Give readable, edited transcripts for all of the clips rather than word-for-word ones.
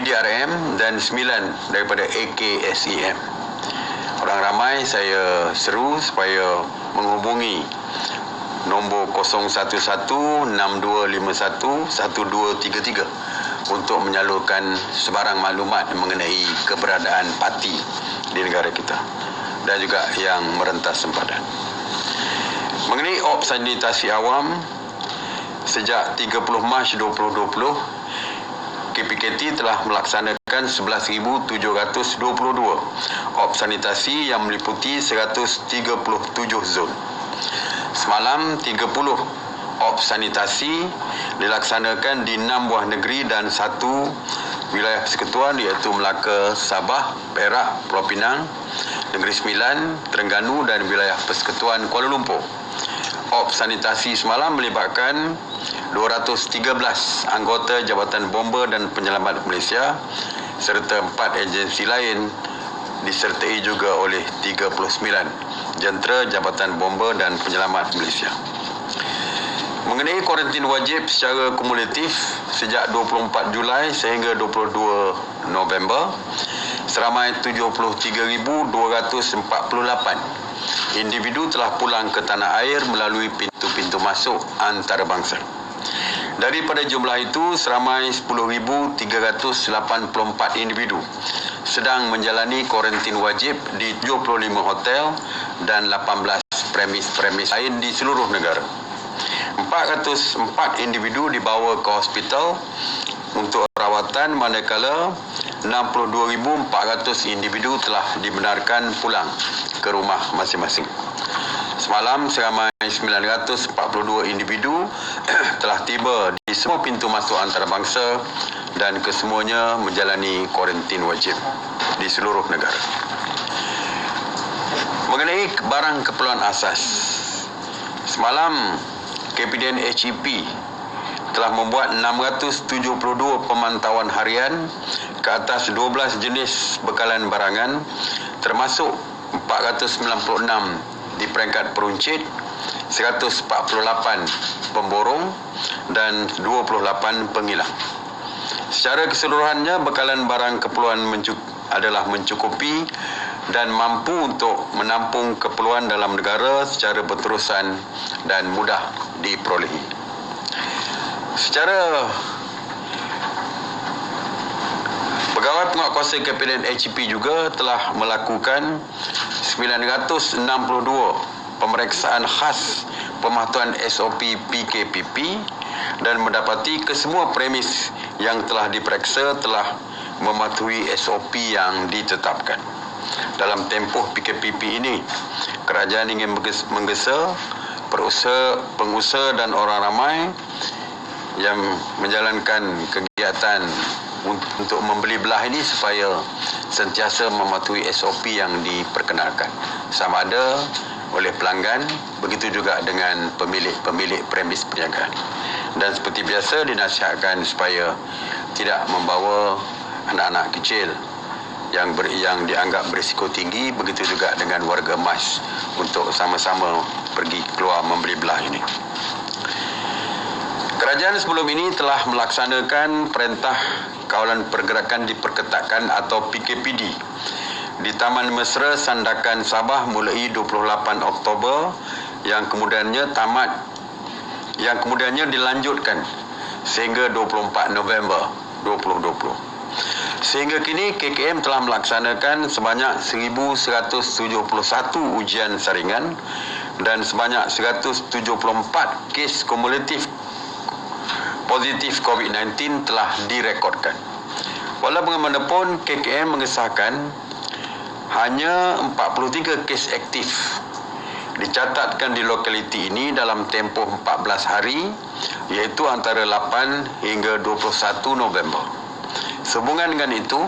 PDRM dan 9 daripada AKSEM. Orang ramai saya seru supaya menghubungi nombor 011-6251-1233 untuk menyalurkan sebarang maklumat mengenai keberadaan parti di negara kita dan juga yang merentas sempadan. Mengenai sanitasi awam, sejak 30 Mac 2020, KPKT telah melaksanakan 11,722 sanitasi yang meliputi 137 zon. Semalam 30 sanitasi dilaksanakan di 6 buah negeri dan 1 wilayah persekutuan, iaitu Melaka, Sabah, Perak, Pulau Pinang, Negeri Sembilan, Terengganu dan wilayah persekutuan Kuala Lumpur. Sanitasi semalam melibatkan 213 anggota Jabatan Bomba dan Penyelamat Malaysia serta 4 agensi lain, disertai juga oleh 39 jentera Jabatan Bomba dan Penyelamat Malaysia. Mengenai kuarantin wajib secara kumulatif sejak 24 Julai sehingga 22 November, seramai 73,248 individu telah pulang ke tanah air melalui pintu-pintu masuk antarabangsa. Daripada jumlah itu, seramai 10,384 individu sedang menjalani kuarantin wajib di 75 hotel dan 18 premis-premis lain di seluruh negara. 404 individu dibawa ke hospital untuk rawatan, manakala 62,400 individu telah dibenarkan pulang ke rumah masing-masing. Semalam seramai 942 individu telah tiba di semua pintu masuk antarabangsa dan kesemuanya menjalani kuarantin wajib di seluruh negara. Mengenai barang keperluan asas, semalam KPDN HEP telah membuat 672 pemantauan harian ke atas 12 jenis bekalan barangan, termasuk 496 di peringkat peruncit, 148 pemborong dan 28 penghilang. Secara keseluruhannya, bekalan barang keperluan adalah mencukupi dan mampu untuk menampung keperluan dalam negara secara berterusan dan mudah diperolehi. Secara Pegawai Penguatkuasa KPDN HEP juga telah melakukan 962 pemeriksaan khas pematuhan SOP PKPP dan mendapati kesemua premis yang telah diperiksa telah mematuhi SOP yang ditetapkan. Dalam tempoh PKPP ini, kerajaan ingin menggesa pengusaha dan orang ramai yang menjalankan kegiatan untuk membeli belah ini supaya sentiasa mematuhi SOP yang diperkenalkan, sama ada oleh pelanggan, begitu juga dengan pemilik premis perniagaan. Dan seperti biasa, dinasihatkan supaya tidak membawa anak-anak kecil yang dianggap berisiko tinggi, begitu juga dengan warga emas untuk sama-sama pergi keluar membeli belah ini. Kerajaan sebelum ini telah melaksanakan Perintah Kawalan Pergerakan Diperketatkan atau PKPD di Taman Mesra Sandakan Sabah mulai 28 Oktober yang kemudiannya dilanjutkan sehingga 24 November 2020. Sehingga kini KKM telah melaksanakan sebanyak 1,171 ujian saringan dan sebanyak 174 kes kumulatif positif COVID-19 telah direkodkan. Walau bagaimanapun, KKM mengesahkan hanya 43 kes aktif dicatatkan di lokaliti ini dalam tempoh 14 hari, iaitu antara 8 hingga 21 November. Sehubungan dengan itu,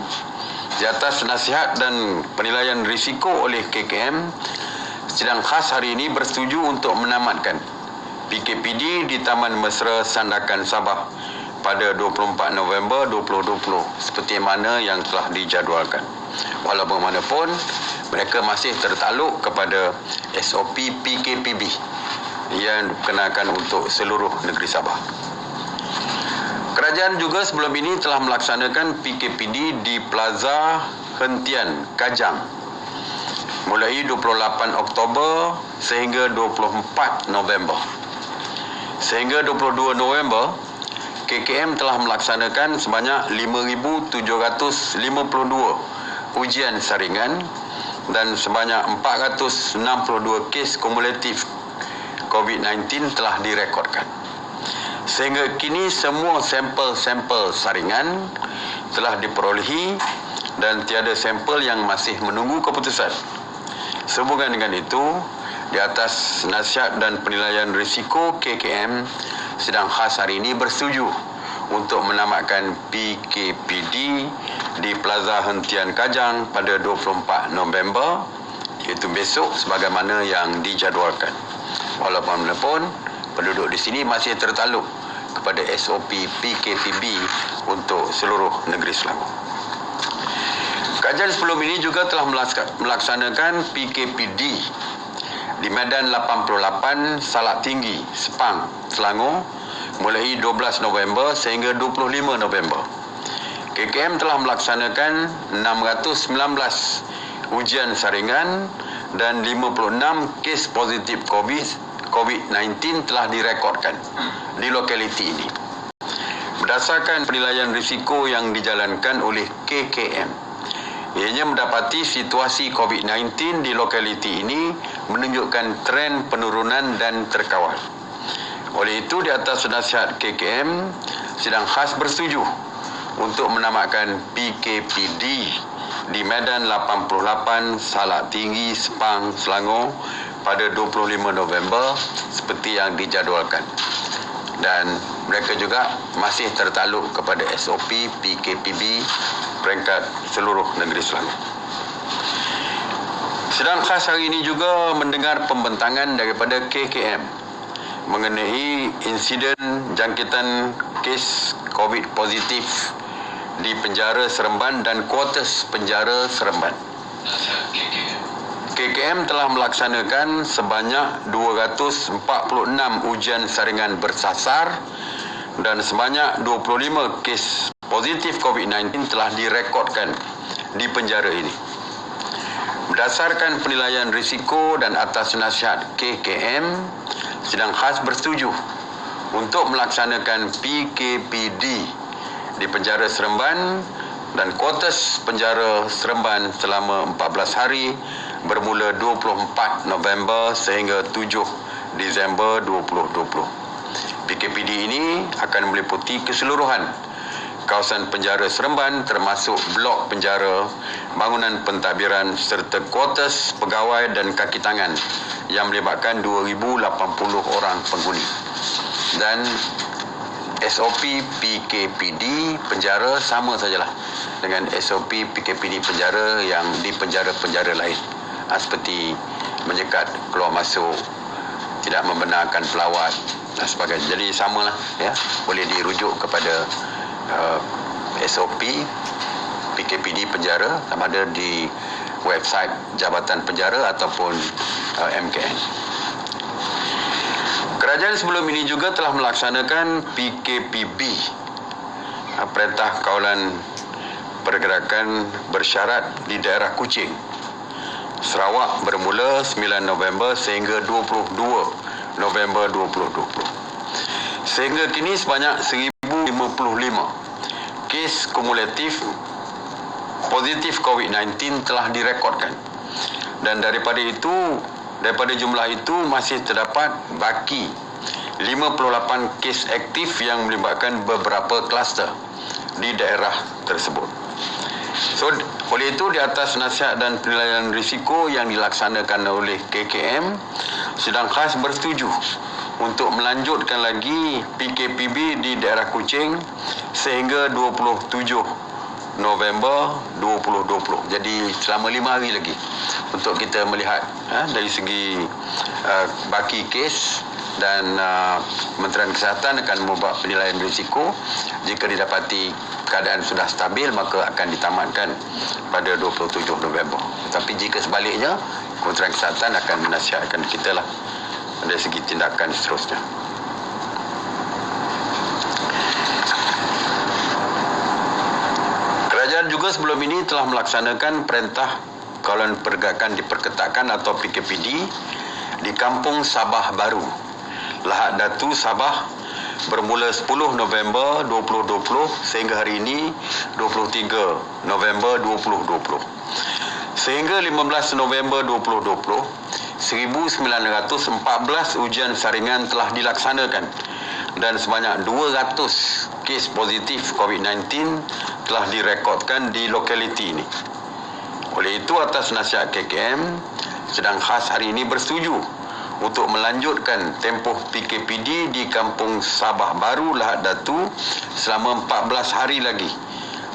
di atas nasihat dan penilaian risiko oleh KKM, sidang khas hari ini bersetuju untuk menamatkan PKPD di Taman Mesra Sandakan Sabah pada 24 November 2020 seperti mana yang telah dijadualkan. Walau bagaimanapun, mereka masih tertakluk kepada SOP PKPB yang dikenalkan untuk seluruh negeri Sabah. Kerajaan juga sebelum ini telah melaksanakan PKPD di Plaza Hentian Kajang mulai 28 Oktober sehingga 24 November. Sehingga 22 November, KKM telah melaksanakan sebanyak 5,752 ujian saringan dan sebanyak 462 kes kumulatif COVID-19 telah direkodkan. Sehingga kini semua sampel-sampel saringan telah diperolehi dan tiada sampel yang masih menunggu keputusan. Sehubungan dengan itu, di atas nasihat dan penilaian risiko, KKM Sidang Khas hari ini bersetuju untuk menamatkan PKPD di Plaza Hentian Kajang pada 24 November, iaitu besok sebagaimana yang dijadualkan. Walaupun penduduk di sini masih tertaluk kepada SOP PKPB untuk seluruh negeri Selangor. Kajian sebelum ini juga telah melaksanakan PKPD di Medan 88 Salak Tinggi, Sepang, Selangor mulai 12 November sehingga 25 November. KKM telah melaksanakan 619 ujian saringan dan 56 kes positif COVID-19 telah direkodkan di lokaliti ini. Berdasarkan penilaian risiko yang dijalankan oleh KKM, ianya mendapati situasi COVID-19 di lokaliti ini menunjukkan tren penurunan dan terkawal. Oleh itu, di atas nasihat KKM, Sidang Khas bersetuju untuk menamatkan PKPD di Medan 88 Salak Tinggi, Sepang, Selangor pada 25 November seperti yang dijadualkan. Dan mereka juga masih tertaluk kepada SOP PKPB peringkat seluruh negeri Selangor. Sidang Khas hari ini juga mendengar pembentangan daripada KKM mengenai insiden jangkitan kes COVID positif di penjara Seremban dan kuartus penjara Seremban. KKM telah melaksanakan sebanyak 246 ujian saringan bersasar dan sebanyak 25 kes positif COVID-19 telah direkodkan di penjara ini. Berdasarkan penilaian risiko dan atas nasihat KKM, Sidang Khas bersetuju untuk melaksanakan PKPD di penjara Seremban dan kuartus penjara Seremban selama 14 hari bermula 24 November sehingga 7 Disember 2020. PKPD ini akan meliputi keseluruhan kawasan penjara Seremban termasuk blok penjara, bangunan pentadbiran serta kuartus pegawai dan kaki tangan yang melibatkan 2,080 orang penghuni. Dan SOP PKPD penjara sama sajalah dengan SOP PKPD penjara yang di penjara-penjara lain. Seperti menyekat keluar masuk, tidak membenarkan pelawat dan sebagainya. Jadi samalah, ya, boleh dirujuk kepada SOP PKPD penjara sama ada di website Jabatan Penjara ataupun MKN. Kerajaan sebelum ini juga telah melaksanakan PKPB, Perintah Kawalan Pergerakan Bersyarat di daerah Kuching, Sarawak bermula 9 November sehingga 22 November 2020. Sehingga kini sebanyak 1,055 kes kumulatif positif COVID-19 telah direkodkan. Dan daripada jumlah itu masih terdapat baki 58 kes aktif yang melibatkan beberapa kluster di daerah tersebut. So, oleh itu di atas nasihat dan penilaian risiko yang dilaksanakan oleh KKM, Sidang Khas bersetuju untuk melanjutkan lagi PKPB di daerah Kuching sehingga 27 November 2020. Jadi selama 5 hari lagi untuk kita melihat dari segi baki kes, dan Kementerian Kesihatan akan membuat penilaian risiko. Jika didapati keadaan sudah stabil, maka akan ditamatkan pada 27 November. Tetapi jika sebaliknya, Kementerian Kesihatan akan menasihatkan kita lah dari segi tindakan seterusnya. juga sebelum ini telah melaksanakan perintah kawalan pergerakan diperketatkan atau PKPD di Kampung Sabah Baru, Lahad Datu, Sabah, bermula 10 November 2020 sehingga hari ini 23 November 2020. Sehingga 15 November 2020, 1914 ujian saringan telah dilaksanakan dan sebanyak 200 kes positif COVID-19 telah direkodkan di lokaliti ini. Oleh itu, atas nasihat KKM, Sedang Khas hari ini bersetuju untuk melanjutkan tempoh PKPD di Kampung Sabah Baru, Lahad Datu selama 14 hari lagi,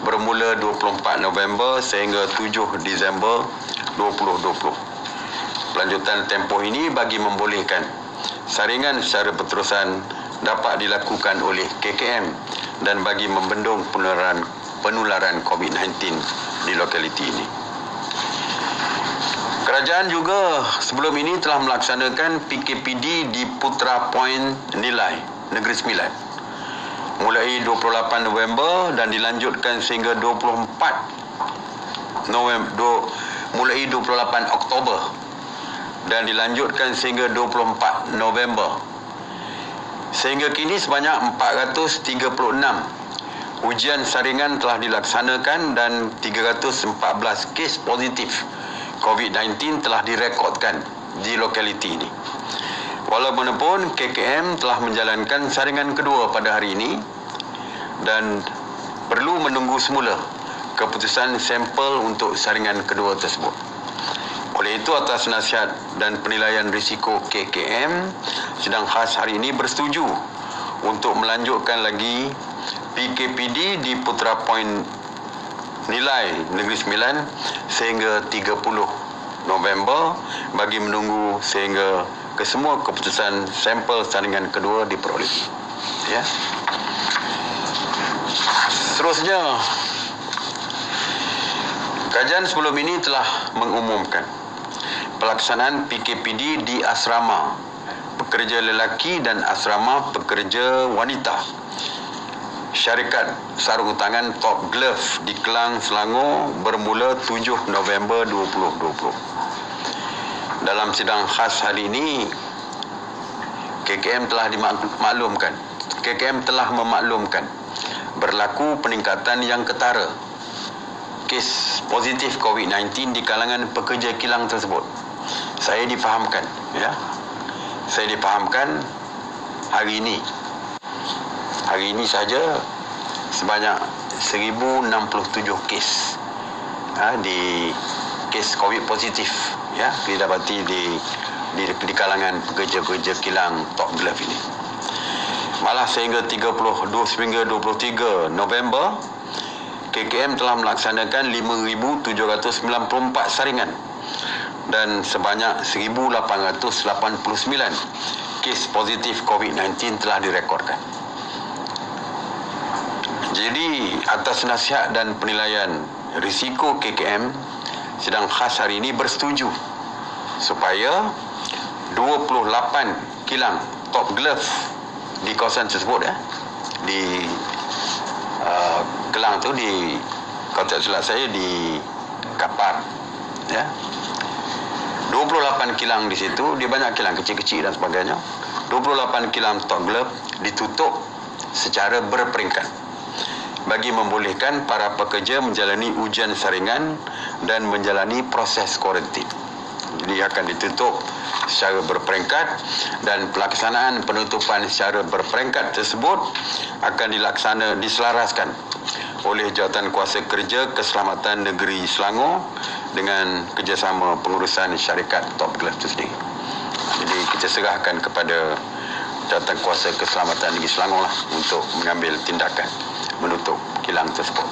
bermula 24 November sehingga 7 Disember 2020. Pelanjutan tempoh ini bagi membolehkan saringan secara berterusan dapat dilakukan oleh KKM dan bagi membendung penularan COVID-19 di lokaliti ini. Kerajaan juga sebelum ini telah melaksanakan PKPD di Putra Point Nilai, Negeri Sembilan, mulai 28 November dan dilanjutkan sehingga 24 Oktober dan dilanjutkan sehingga 24 November. Sehingga kini sebanyak 436 ujian saringan telah dilaksanakan dan 314 kes positif COVID-19 telah direkodkan di lokaliti ini. Walaupun KKM telah menjalankan saringan kedua pada hari ini dan perlu menunggu semula keputusan sampel untuk saringan kedua tersebut. Oleh itu, atas nasihat dan penilaian risiko KKM, Sedang Khas hari ini bersetuju untuk melanjutkan lagi PKPD di Putra Point Nilai, Negeri Sembilan sehingga 30 November bagi menunggu sehingga kesemua keputusan sampel saringan kedua diperolehi. Ya. Seterusnya, kerajaan sebelum ini telah mengumumkan pelaksanaan PKPD di asrama pekerja lelaki dan asrama pekerja wanita Syarikat Sarung Tangan Top Glove di Kelang, Selangor bermula 7 November 2020. Dalam Sidang Khas hari ini, KKM telah memaklumkan berlaku peningkatan yang ketara kes positif COVID-19 di kalangan pekerja kilang tersebut. Saya difahamkan hari ini saja sebanyak 1067 kes di kes COVID positif didapati di kalangan pekerja-pekerja kilang Top Glove ini. Malah sehingga 23 November KKM telah melaksanakan 5,794 saringan dan sebanyak 1,889 kes positif COVID-19 telah direkodkan. Jadi, atas nasihat dan penilaian risiko KKM, Sedang Khas hari ini bersetuju supaya 28 kilang Top Glove di kawasan tersebut di Kelang tu, di, kalau tak silap saya, di Kapar 28 kilang di situ, dia banyak kilang kecil-kecil dan sebagainya. 28 kilang Top Glove ditutup secara berperingkat bagi membolehkan para pekerja menjalani ujian saringan dan menjalani proses kuarantin. Jadi akan ditutup secara berperingkat dan pelaksanaan penutupan secara berperingkat tersebut akan diselaraskan oleh Jawatan Kuasa Kerja Keselamatan Negeri Selangor dengan kerjasama pengurusan syarikat Top Glove itu sendiri. Jadi kita serahkan kepada Jawatan Kuasa Keselamatan Negeri Selangor untuk mengambil tindakan menutup kilang tersebut.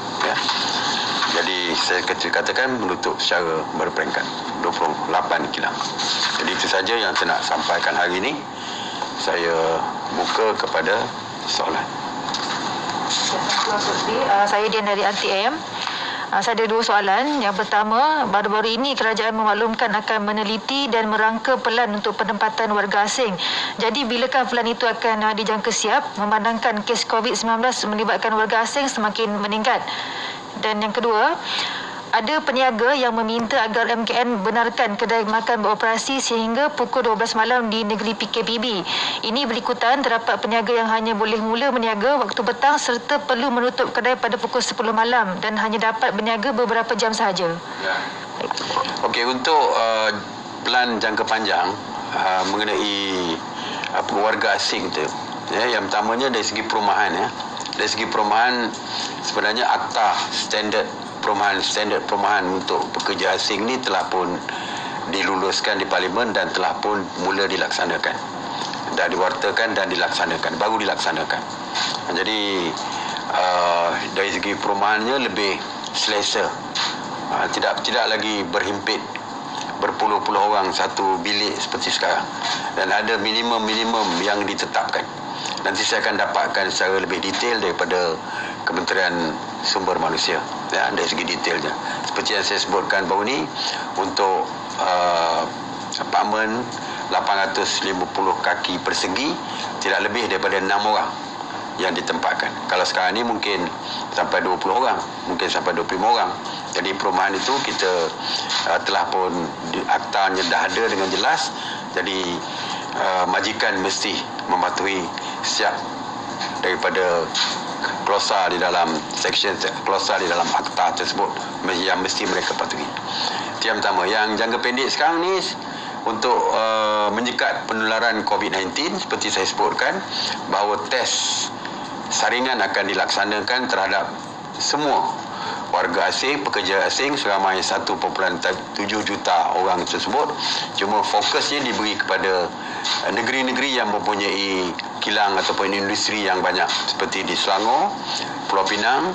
Jadi saya katakan menutup secara berperingkat 28 kilang. Jadi itu saja yang saya nak sampaikan hari ini. Saya buka kepada soalan. Saya Dian dari RTM. Saya ada dua soalan. Yang pertama, baru-baru ini kerajaan memaklumkan akan meneliti dan merangka pelan untuk penempatan warga asing. Jadi bilakah pelan itu akan dijangka siap memandangkan kes COVID-19 melibatkan warga asing semakin meningkat? Dan yang kedua, ada peniaga yang meminta agar MKN benarkan kedai makan beroperasi sehingga pukul 12 malam di negeri PKPB. Ini berikutan terdapat peniaga yang hanya boleh mula berniaga waktu petang serta perlu menutup kedai pada pukul 10 malam dan hanya dapat berniaga beberapa jam sahaja. Ya. Okey, untuk plan jangka panjang mengenai warga asing tu, yang pertamanya dari segi perumahan, dari segi perumahan sebenarnya akta standard perumahan untuk pekerja asing ni telah pun diluluskan di Parlimen dan telah pun mula dilaksanakan, dah diwartakan dan dilaksanakan, baru dilaksanakan. Jadi dari segi perumahannya lebih selesa, tidak lagi berhimpit berpuluh-puluh orang satu bilik seperti sekarang, dan ada minimum yang ditetapkan. Nanti saya akan dapatkan secara lebih detail daripada Kementerian Sumber Manusia, dari segi detailnya. Seperti yang saya sebutkan baru ni, untuk apartmen 850 kaki persegi tidak lebih daripada 6 orang yang ditempatkan. Kalau sekarang ni mungkin sampai 20 orang, mungkin sampai 25 orang. Jadi perumahan itu kita telah pun aktanya dah ada dengan jelas. Jadi majikan mesti mematuhi setiap daripada klausa di dalam section, klausa di dalam akta tersebut yang mesti mereka patuhi. Itu yang pertama. Yang jangka pendek sekarang ni untuk menyekat penularan COVID-19, seperti saya sebutkan, bahawa test saringan akan dilaksanakan terhadap semua warga asing, pekerja asing seramai 1.7 juta orang tersebut. Cuma fokusnya diberi kepada negeri-negeri yang mempunyai kilang ataupun industri yang banyak, seperti di Selangor, Pulau Pinang,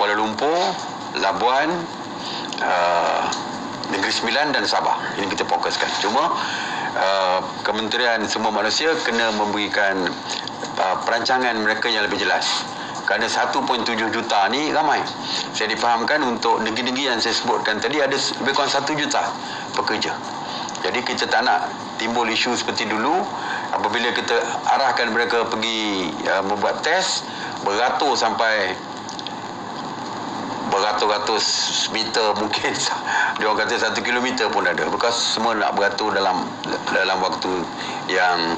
Kuala Lumpur, Labuan, Negeri Sembilan dan Sabah. Ini kita fokuskan. Cuma Kementerian Sumber Manusia kena memberikan perancangan mereka yang lebih jelas. Kerana 1.7 juta ni ramai. Saya difahamkan untuk negeri-negeri yang saya sebutkan tadi ada lebih kurang 1 juta pekerja. Jadi kita tak nak timbul isu seperti dulu apabila kita arahkan mereka pergi membuat test beratus-ratus meter, mungkin dia orang kata 1 kilometer pun ada, bekas semua nak beratur dalam waktu yang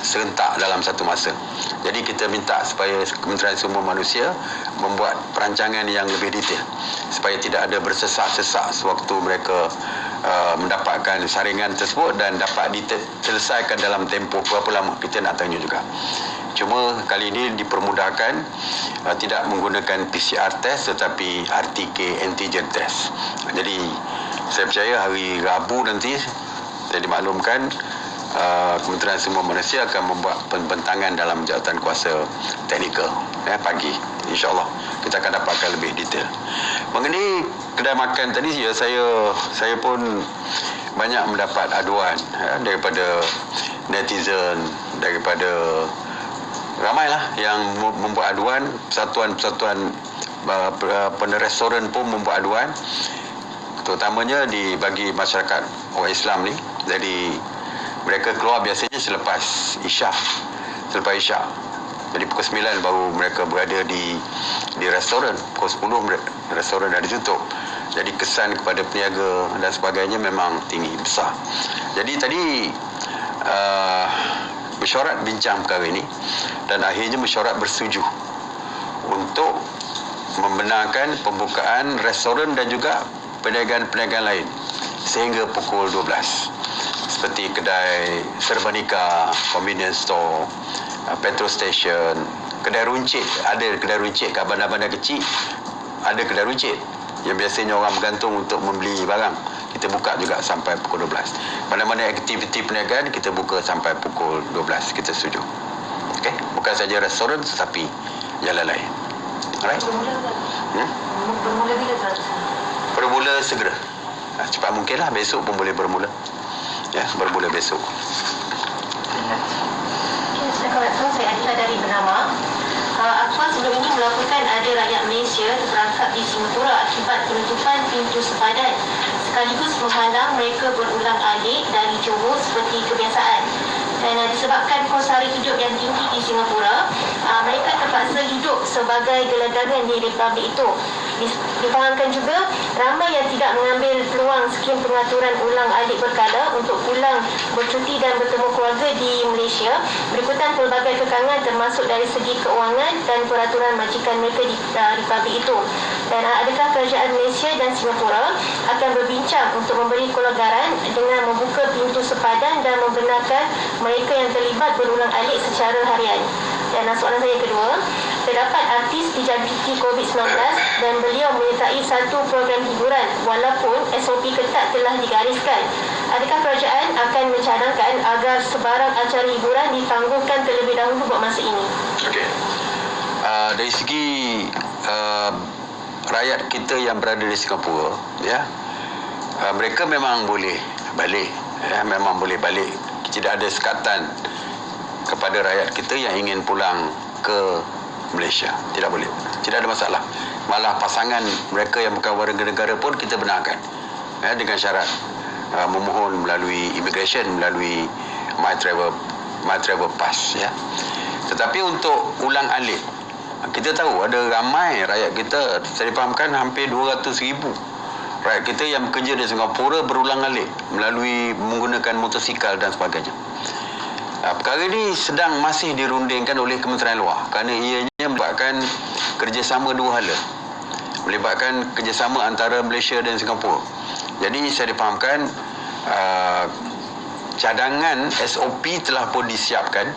serentak dalam satu masa. Jadi kita minta supaya Kementerian Sumber Manusia membuat perancangan yang lebih detail supaya tidak ada bersesak-sesak sewaktu mereka mendapatkan saringan tersebut dan dapat diselesaikan dalam tempoh berapa lama, kita nak tanya juga. Cuma kali ini dipermudahkan, tidak menggunakan PCR test tetapi RTK antigen test. Jadi saya percaya hari Rabu nanti saya dimaklumkan Kementerian Sumber Manusia akan membuat pembentangan dalam jawatan kuasa teknikal pagi. InsyaAllah kita akan dapatkan lebih detail. Mengenai kedai makan tadi, saya pun banyak mendapat aduan daripada netizen, daripada ramailah yang membuat aduan. Persatuan-persatuan restoran pun membuat aduan, terutamanya bagi masyarakat orang Islam ni. Jadi mereka keluar biasanya selepas Isyak. Jadi pukul 9 baru mereka berada di restoran. Pukul 10 restoran dah ditutup. Jadi kesan kepada peniaga dan sebagainya memang tinggi, besar. Jadi tadi mesyuarat bincang perkara ini dan akhirnya mesyuarat bersetuju untuk membenarkan pembukaan restoran dan juga perniagaan-perniagaan lain sehingga pukul 12. Seperti kedai serbanika, convenience store, petrol station, kedai runcit. Ada kedai runcit kat bandar-bandar kecil, ada kedai runcit yang biasanya orang bergantung untuk membeli barang. Kita buka juga sampai pukul 12. Mana-mana aktiviti perniagaan kita buka sampai pukul 12. Kita setuju. Okey, bukan saja restoran tetapi yang lain. Alright? Bermula bila tu? Bermula segera. Cepat mungkinlah, besok pun boleh bermula. Bermula besok. Assalamualaikum, saya Adila dari Bernama. Akbar sebelum ini melaporkan ada rakyat Malaysia terperangkap di Singapura akibat penutupan pintu sepadan sekaligus menghalang mereka berulang alik dari Johor seperti kebiasaan. Dan disebabkan kos sara hidup yang tinggi di Singapura, mereka terpaksa hidup sebagai gelandangan di Republik itu. Difahamkan juga ramai yang tidak mengambil peluang skim pengaturan ulang alik berkala untuk pulang bercuti dan bertemu keluarga di Malaysia berikutan pelbagai kekangan termasuk dari segi keuangan dan peraturan majikan mereka di Republik itu. Dan adakah kerajaan Malaysia dan Singapura akan berbincang untuk memberi kelonggaran dengan membuka pintu sepadan dan membenarkan mereka yang terlibat berulang alik secara harian? Dan soalan saya kedua, terdapat artis dijangkiti COVID-19 dan beliau menyertai satu program hiburan walaupun SOP ketat telah digariskan. Adakah kerajaan akan mencadangkan agar sebarang acara hiburan ditangguhkan terlebih dahulu buat masa ini? Okey. Dari segi rakyat kita yang berada di Singapura, ya, mereka memang boleh balik, ya, memang boleh balik. Tidak ada sekatan kepada rakyat kita yang ingin pulang ke Malaysia. Tidak boleh. Tidak ada masalah. Malah pasangan mereka yang bukan warga negara pun kita benarkan, ya, dengan syarat memohon melalui immigration, melalui My Travel Pass, ya. Tetapi untuk ulang alik, kita tahu ada ramai rakyat kita, saya difahamkan hampir 200,000 rakyat kita yang bekerja di Singapura berulang alik melalui menggunakan motosikal dan sebagainya. Perkara ini masih dirundingkan oleh Kementerian Luar kerana ianya melibatkan kerjasama dua hala, melibatkan kerjasama antara Malaysia dan Singapura. Jadi saya difahamkan cadangan SOP telah pun disiapkan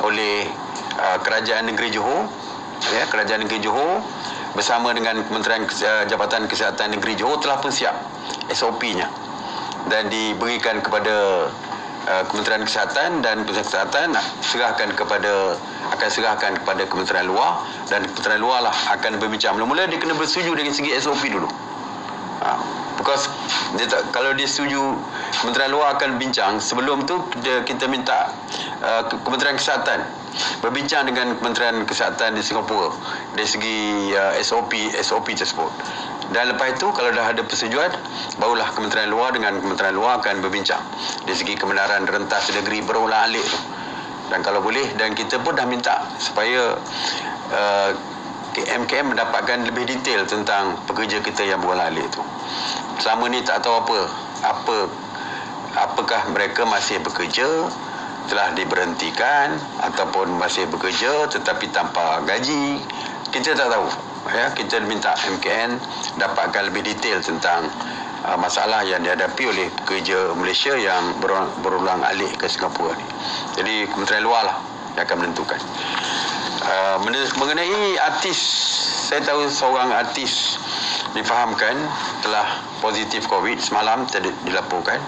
oleh Kerajaan Negeri Johor, ya, Kerajaan Negeri Johor bersama dengan Kementerian Jabatan Kesihatan Negeri Johor telah pun siap SOP-nya dan diberikan kepada Kementerian Kesihatan, dan Kementerian Kesihatan akan serahkan kepada Kementerian Luar, dan Kementerian Luar lah akan berbincang. Mula-mula dia kena bersetuju dari segi SOP dulu. Because kalau dia setuju, Kementerian Luar akan bincang. Sebelum tu kita minta Kementerian Kesihatan berbincang dengan Kementerian Kesihatan di Singapura dari segi SOP tersebut. Dan lepas itu kalau dah ada persetujuan, barulah Kementerian Luar dengan Kementerian Luar akan berbincang dari segi kebenaran rentas negeri berulang alik tu. Dan kalau boleh, dan kita pun dah minta supaya MKM mendapatkan lebih detail tentang pekerja kita yang berulang alik tu. Selama ni tak tahu apakah mereka masih bekerja, telah diberhentikan, ataupun masih bekerja tetapi tanpa gaji. Kita tak tahu, ya. Kita minta MKN dapatkan lebih detail tentang masalah yang dihadapi oleh pekerja Malaysia yang berulang alik ke Singapura ni. Jadi Kementerian Luar lah yang akan menentukan. Mengenai artis, saya tahu seorang artis difahamkan telah positif COVID semalam dilaporkan,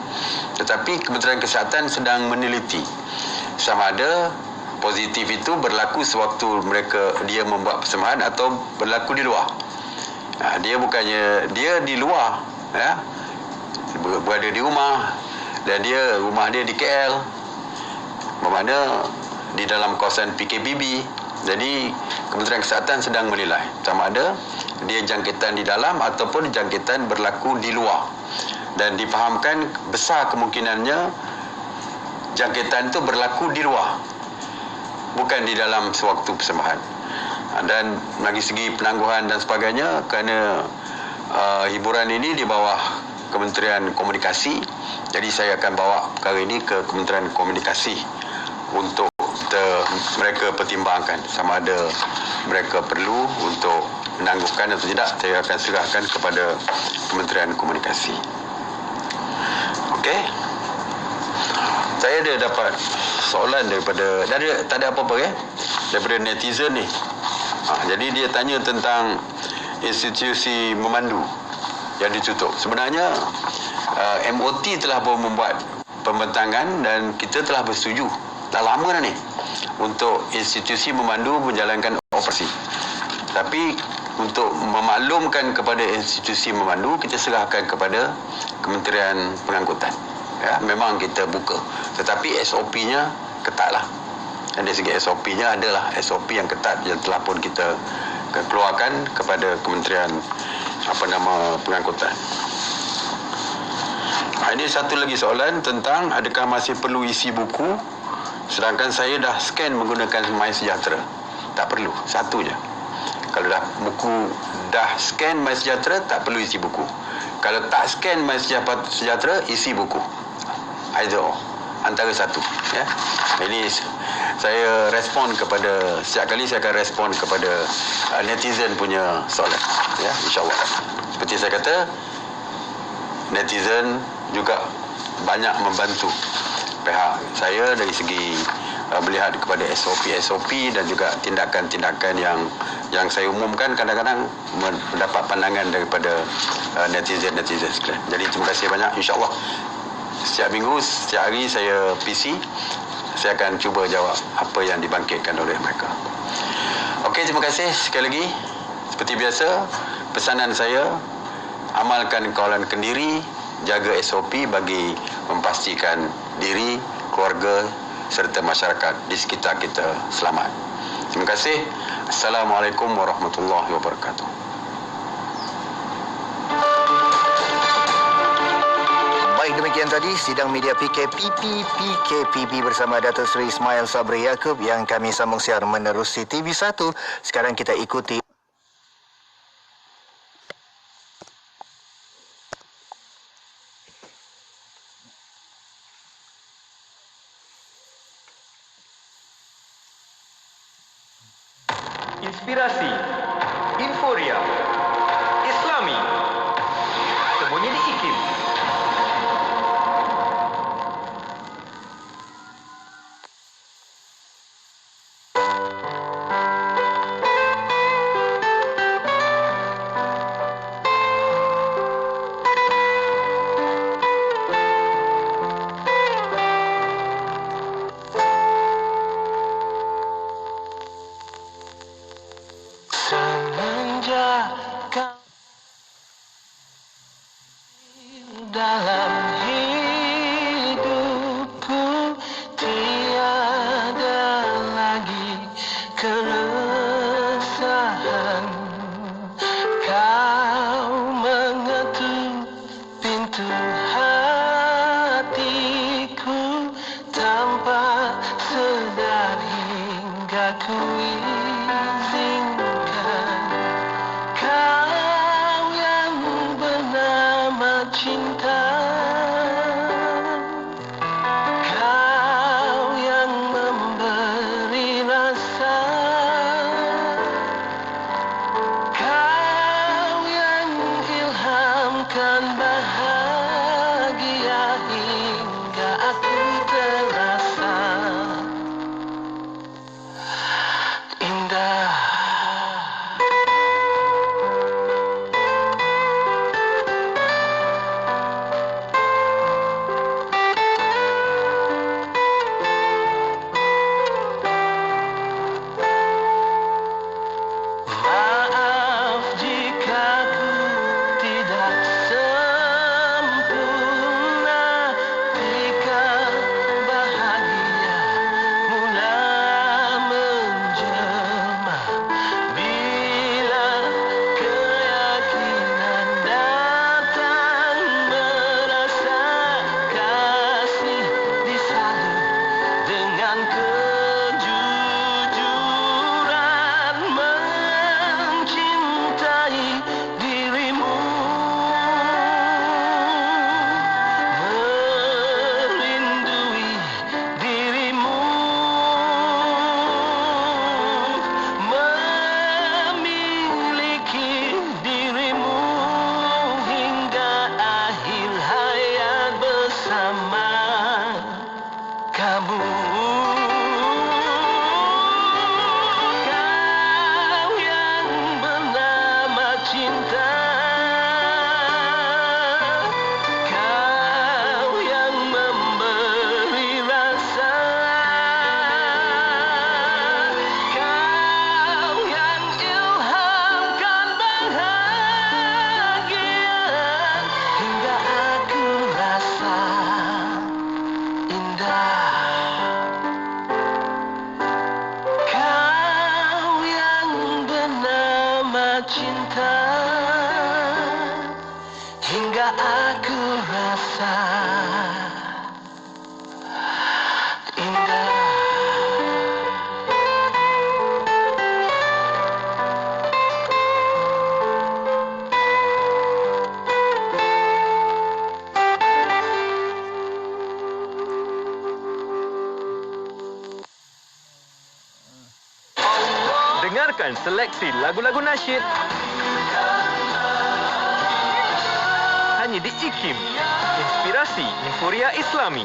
tetapi Kementerian Kesihatan sedang meneliti sama ada positif itu berlaku sewaktu dia membuat persembahan atau berlaku di luar. Dia di luar, ya, berada di rumah, dan rumah dia di KL, bermakna di dalam kawasan PKPB. Jadi Kementerian Kesihatan sedang menilai sama ada dia jangkitan di dalam ataupun jangkitan berlaku di luar, dan difahamkan besar kemungkinannya jangkitan itu berlaku di luar, bukan di dalam sewaktu persembahan. Dan bagi segi penangguhan dan sebagainya, kerana hiburan ini di bawah Kementerian Komunikasi, jadi saya akan bawa perkara ini ke Kementerian Komunikasi untuk mereka pertimbangkan sama ada mereka perlu untuk menangguhkan atau tidak. Saya akan serahkan kepada Kementerian Komunikasi. Okey. Saya ada dapat soalan daripada tak ada apa-apa, ya, daripada netizen ni. Jadi dia tanya tentang institusi memandu yang ditutup. Sebenarnya MOT telah pun membuat pembentangan dan kita telah bersetuju dah lama dah ni untuk institusi memandu menjalankan operasi. Tapi untuk memaklumkan kepada institusi memandu, kita serahkan kepada Kementerian Pengangkutan. Ya, memang kita buka, tetapi SOP-nya ketatlah. Dan dari segi SOP-nya adalah SOP yang ketat yang telah pun kita keluarkan kepada Kementerian Pengangkutan. Ini satu lagi soalan tentang adakah masih perlu isi buku Sedangkan saya dah scan menggunakan MySejahtera. Tak perlu, satu je. Kalau dah buku dah scan MySejahtera, tak perlu isi buku. Kalau tak scan MySejahtera, isi buku. Either or. Antara satu. Ya. Ini saya respon kepada, setiap kali saya akan respon kepada netizen punya soalan. Ya, insyaAllah. Seperti saya kata, netizen juga banyak membantu pihak saya dari segi melihat kepada SOP dan juga tindakan-tindakan yang saya umumkan kadang-kadang mendapat pandangan daripada netizen sekalian. Jadi terima kasih banyak. InsyaAllah setiap minggu, setiap hari saya PC, saya akan cuba jawab apa yang dibangkitkan oleh mereka. Okey, terima kasih sekali lagi. Seperti biasa, pesanan saya, amalkan kawalan kendiri, jaga SOP bagi memastikan diri, keluarga serta masyarakat di sekitar kita selamat. Terima kasih. Assalamualaikum warahmatullahi wabarakatuh. Baik, demikian tadi sidang media PKPB bersama Datuk Seri Ismail Sabri Yaakob yang kami sambung siar menerusi TV1. Sekarang kita ikuti inspirasi, euforia, Islami, semuanya di IKIM. Dalam hidupku tiada lagi keresahan. Kau mengetuk pintu hatiku tanpa sedar hingga ku izinkan. Kau yang bernama cinta, kau yang memberi rasa, kau yang ilhamkan bahagia hingga aku terasa indah. Maaf jika ku tidak sempurna, jika bahagia mula menjelma, bila keyakinan datang merasa kasih disalur dengan kejujuran, mencintai dirimu, merindui dirimu, memiliki dirimu hingga akhir hayat bersama kamu. Kau yang bernama cinta, kau yang memberi rasa, kau yang ilhamkan bahagia hingga aku rasa indah. Kau yang bernama cinta hingga aku rasa indah. menyajikan seleksi lagu-lagu nasyid hanya di IKIM, Inspirasi Inforia Islami.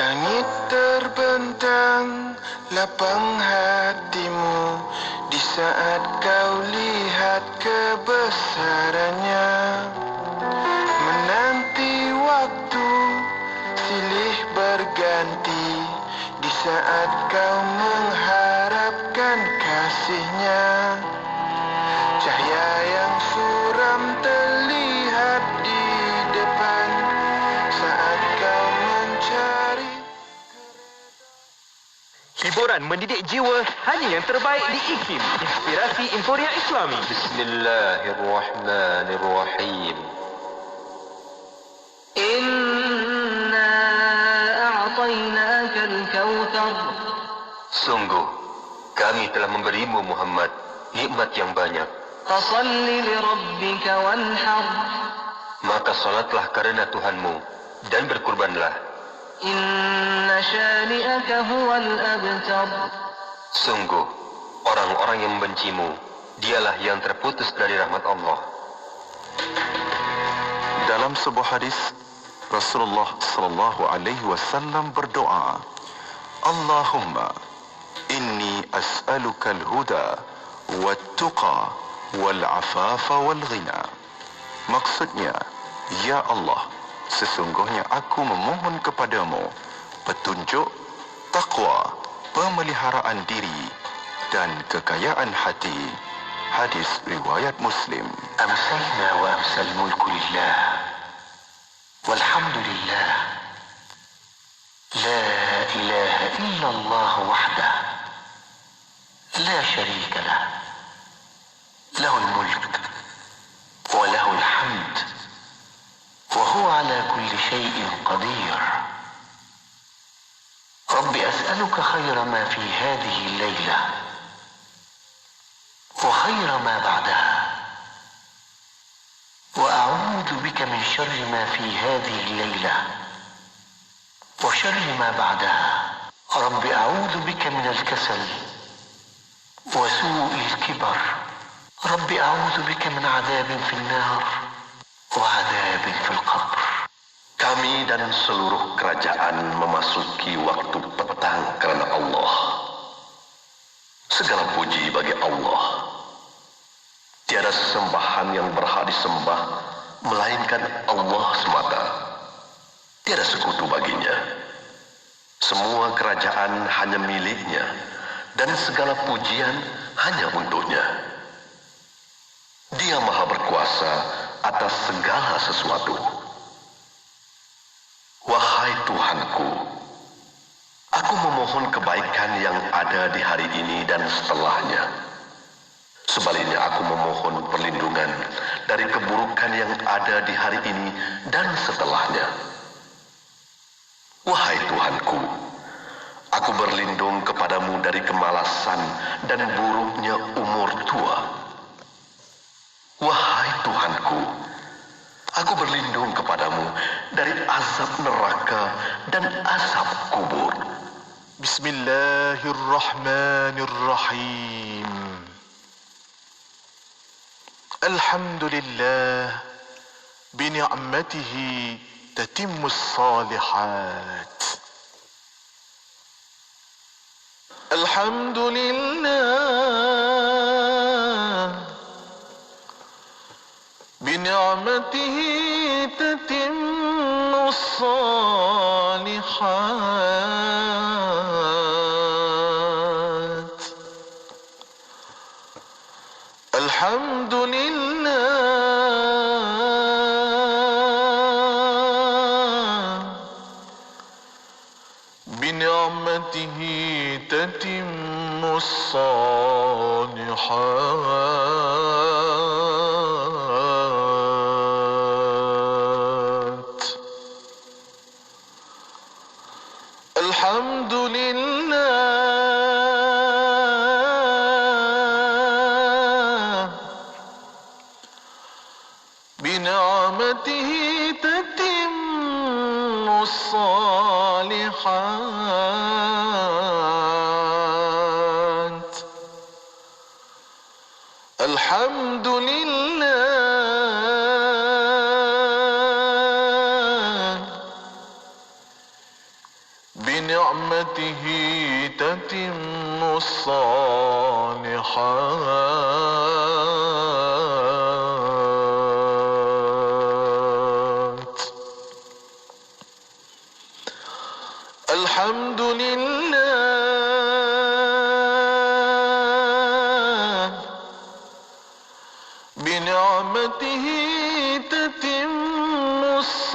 Langit terbentang, lapang hatimu di saat kau lihat kebesarannya. Menanti waktu silih berganti di saat kau mengharapkan kasihnya. Cahaya yang suram terlihat di depan saat kau mencari. Hiburan mendidik jiwa hanya yang terbaik di IKIM, Inspirasi Inforia Islami. Bismillahirrahmanirrahim. Inna a'tainaka al-kautsar. Sungguh, kami telah memberimu Muhammad nikmat yang banyak. Fasalli li rabbika wanhar. Maka salatlah karena Tuhanmu dan berkurbanlah. Inna syani'aka huwal abtar. Sungguh, orang-orang yang membencimu, dialah yang terputus dari rahmat Allah. Dalam sebuah hadis, Rasulullah sallallahu alaihi wasallam berdoa, Allahumma inni as'aluka al-huda wat-tuqa wal-afafa wal-ghina. Maksudnya, ya Allah, sesungguhnya aku memohon kepadamu petunjuk, takwa, pemeliharaan diri dan kekayaan hati. Hadis riwayat Muslim. Amsayna wa amsal mulku lillah. Walhamdulillah. La ilaha illallah wahdah. La syarika lah. Lahul mulk wa lahul hamd. وهو على كل شيء قدير. رب أسألك خير ما في هذه الليلة وخير ما بعدها وأعوذ بك من شر ما في هذه الليلة وشر ما بعدها. رب أعوذ بك من الكسل وسوء الكبر. رب أعوذ بك من عذاب في النار وعذاب في القبر. Kami dan seluruh kerajaan memasuki waktu petang karena Allah. Segala puji bagi Allah. Tiada sesembahan yang berhak disembah melainkan Allah semata. Tiada sekutu baginya. Semua kerajaan hanya miliknya dan segala pujian hanya untuknya. Dia Maha Berkuasa atas segala sesuatu. Wahai Tuhanku, aku memohon kebaikan yang ada di hari ini dan setelahnya. Sebaliknya aku memohon perlindungan dari keburukan yang ada di hari ini dan setelahnya. Wahai Tuhanku, aku berlindung kepadamu dari kemalasan dan buruknya umur tua. Wahai Tuhanku, aku berlindung kepadamu dari azab neraka dan azab kubur. Bismillahirrahmanirrahim. Alhamdulillah, bini'matihi tatimmus salihat. Alhamdulillah, بنعمته تتم الصالحات. الحمد لله بنعمته تتم الصالحات. الحمد لله بنعمته تتم الصالحات الحمد لله بنعمته تتم الصالحات الحمد لله بنعمته تتم الصالحات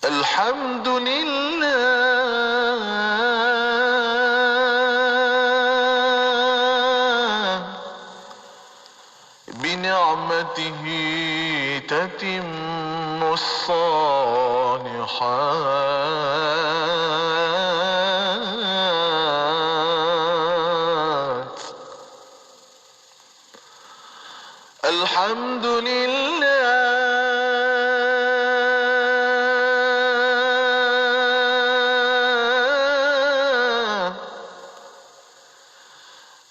الحمد لله بنعمته تتم الصالحات الحمد لله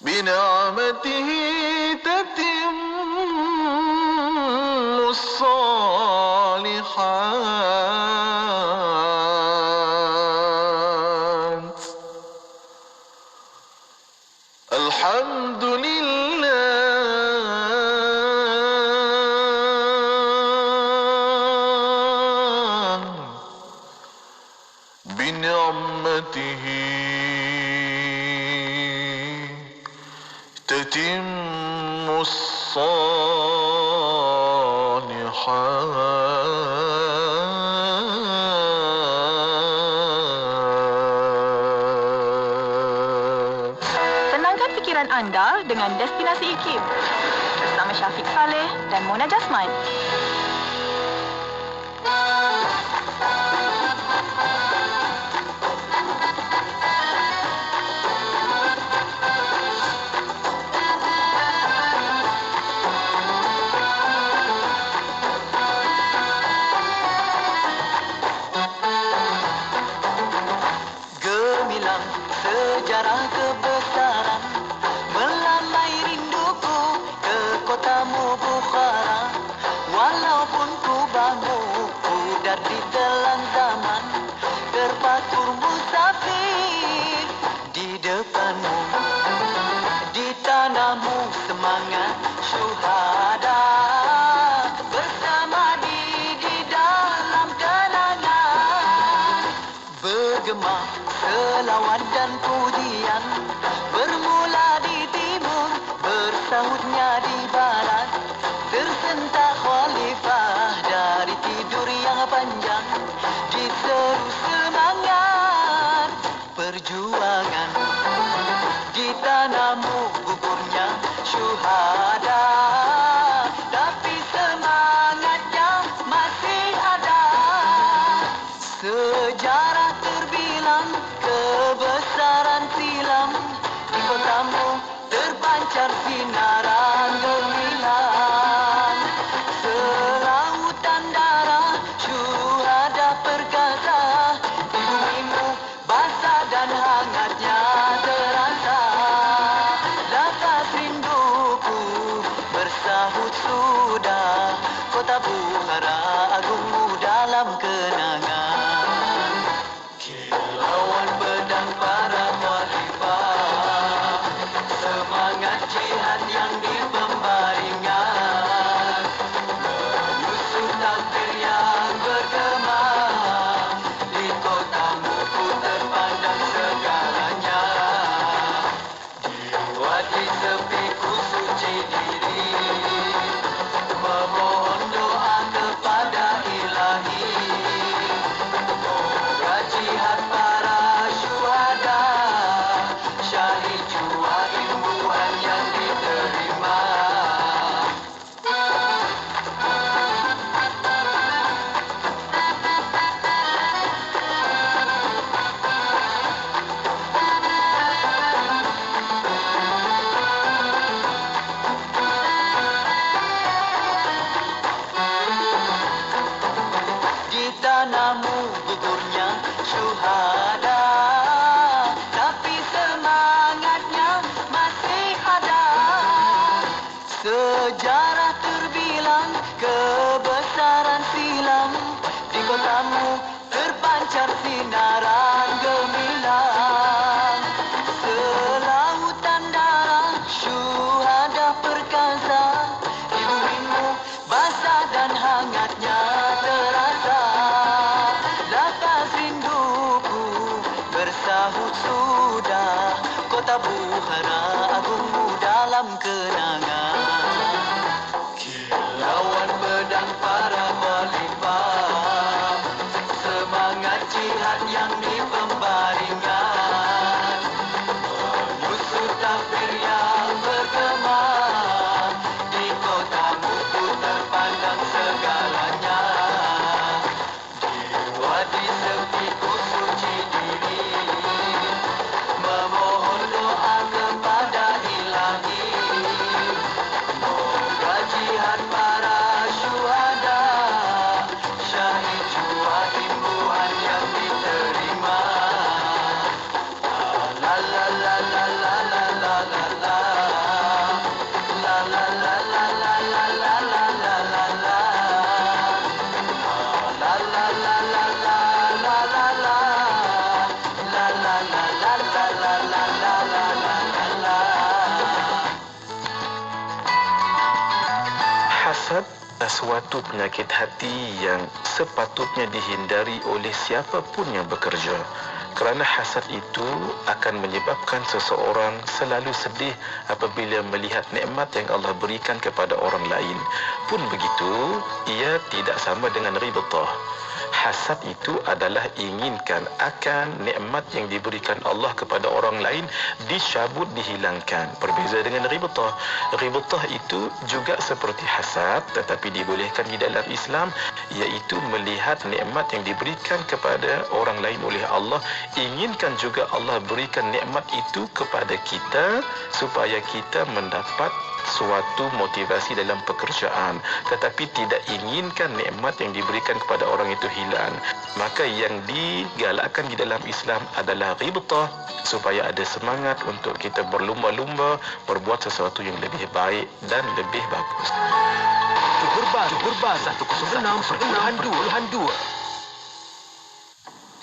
بنعمته تتم الصالحات الحمد لله بنعمته تتم الصالحات. Tenangkan fikiran anda dengan Destinasi IKIM bersama Syafiq Saleh dan Mona Jasman. Gemilang sejarah kebesaran melambai rinduku ke kotamu Bukhara. Walaupun ku bangun pudar di telan zaman, terpatur musafir di depanmu. Di tanahmu semangat syuhada, bersama di dalam kenangan. Bergema selawat dan pujian, bermula di timur, bersahutnya di barat. Tersentak khalifah dari tidur yang panjang, diseru semangat perjuangan. Di tanahmu gugurnya syuhada, tapi semangatnya masih ada. Sejarah terbilang kebesaran silam, di kotamu terpancar sinaran gemilang. Selautan darah syuhada perkasa, di bumimu basah dan hangatnya terasa. Lakas rinduku bersahut sudah, kota Bukhara agungmu dalam kenangan. Kilauan pedang para khalifah, semangat jihad yang dipembaringkan. terpancar sinaran gemilang. Selautan darah syuhada perkasa, di bumimu basah dan hangatnya terasa. Lakas rinduku bersahut sudah, kota Bukhara agungmu dalam kenangan. Kilauan pedang para khalifah, semangat jihad yang di pembaringan, menyusun takbir yang bergema, di kotamu ku terpandang segalanya. Jiwa di sepiku suci diri, memohon doa kepada Ilahi. Moga jihad para syuhada, syahid jua imbuhan yang diterima. La la la la la la la la la. La la la la la la la la la la la. La la la la la la la la. La la la la la la la la la la. Hasad suatu penyakit hati yang sepatutnya dihindari oleh siapapun yang bekerja. Kerana hasad itu akan menyebabkan seseorang selalu sedih apabila melihat nikmat yang Allah berikan kepada orang lain. Pun begitu, ia tidak sama dengan ribtah. Hasad itu adalah inginkan akan nikmat yang diberikan Allah kepada orang lain dicabut, dihilangkan. Berbeza dengan ribtah. Ribtah itu juga seperti hasad tetapi dibolehkan di dalam Islam, iaitu melihat nikmat yang diberikan kepada orang lain oleh Allah, inginkan juga Allah berikan nikmat itu kepada kita supaya kita mendapat suatu motivasi dalam pekerjaan, tetapi tidak inginkan nikmat yang diberikan kepada orang itu hilang. Maka yang digalakkan di dalam Islam adalah ribtah, supaya ada semangat untuk kita berlumba-lumba berbuat sesuatu yang lebih baik dan lebih bagus. Suburban 106.2.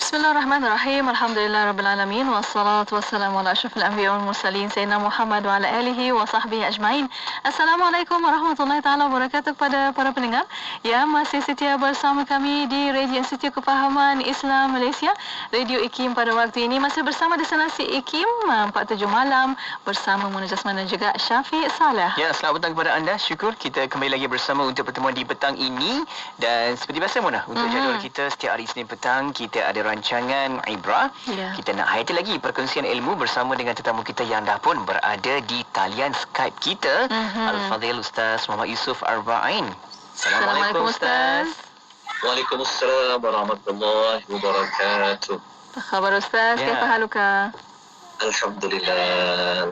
Bismillahirrahmanirrahim. Alhamdulillahirrabbilalamin. Wassalatu wassalamu ala asyrafil anbiya wal mursalin Sayyidina Muhammad wa ala alihi wa sahbihi ajma'in. Assalamualaikum warahmatullahi ta'ala wabarakatuh kepada para pendengar yang masih setia bersama kami di Radio Institut Kepahaman Islam Malaysia, Radio IKIM. Pada waktu ini masih bersama destinasi IKIM 47 malam bersama Mona Jasman dan juga Syafiq Saleh. Ya, selamat petang kepada anda. Syukur kita kembali lagi bersama untuk pertemuan di petang ini. Dan seperti biasa Mona, untuk jadual kita setiap hari Isnin petang kita ada rancangan Ibrah. Kita nak hayati lagi perkongsian ilmu bersama dengan tetamu kita yang dah pun berada di talian Skype kita, Al-Fadhil Ustaz Muhammad Yusuf Arba'in. Assalamualaikum Ustaz. Waalaikumsalam warahmatullahi wabarakatuh. Apa khabar Ustaz? Kaifa haluka? Alhamdulillah.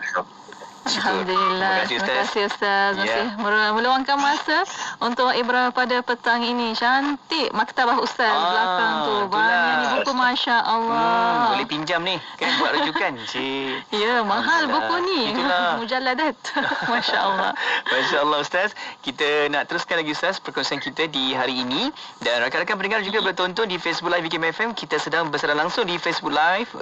Alhamdulillah. Terima kasih Ustaz. Masih meluangkan masa untuk Ibrah pada petang ini. Cantik maktabah Ustaz belakang tu. Banyak ni buku, Masya Allah. Boleh pinjam ni kan buat rujukan. Ya, mahal buku ni. Mujalladat. Masya Allah. Masya Allah Ustaz. Kita nak teruskan lagi Ustaz perkongsian kita di hari ini. Dan rakan-rakan pendengar juga boleh tonton di Facebook Live IKIM FM. Kita sedang bersiaran langsung di Facebook Live,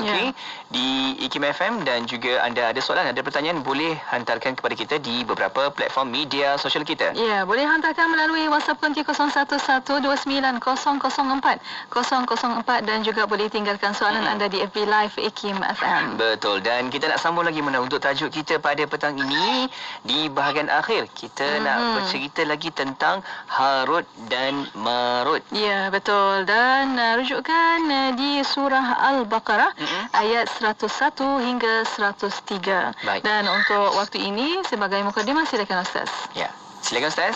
di IKIM FM. Dan juga anda ada soalan, ada pertanyaan, boleh hantarkan kepada kita di beberapa platform media sosial kita. Ya, boleh hantarkan melalui WhatsApp kunci 01129004 dan juga boleh tinggalkan soalan anda di FB Live IKIM FM. Betul. Dan kita nak sambung lagi Mona untuk tajuk kita pada petang ini. Di bahagian akhir kita nak bercerita lagi tentang Harut dan Marut. Ya, betul. Dan rujukan di surah Al-Baqarah ayat 101 hingga 103. Baik. Dan untuk waktu ini sebagai mukadimah, silakan Ustaz. Ya, silakan Ustaz.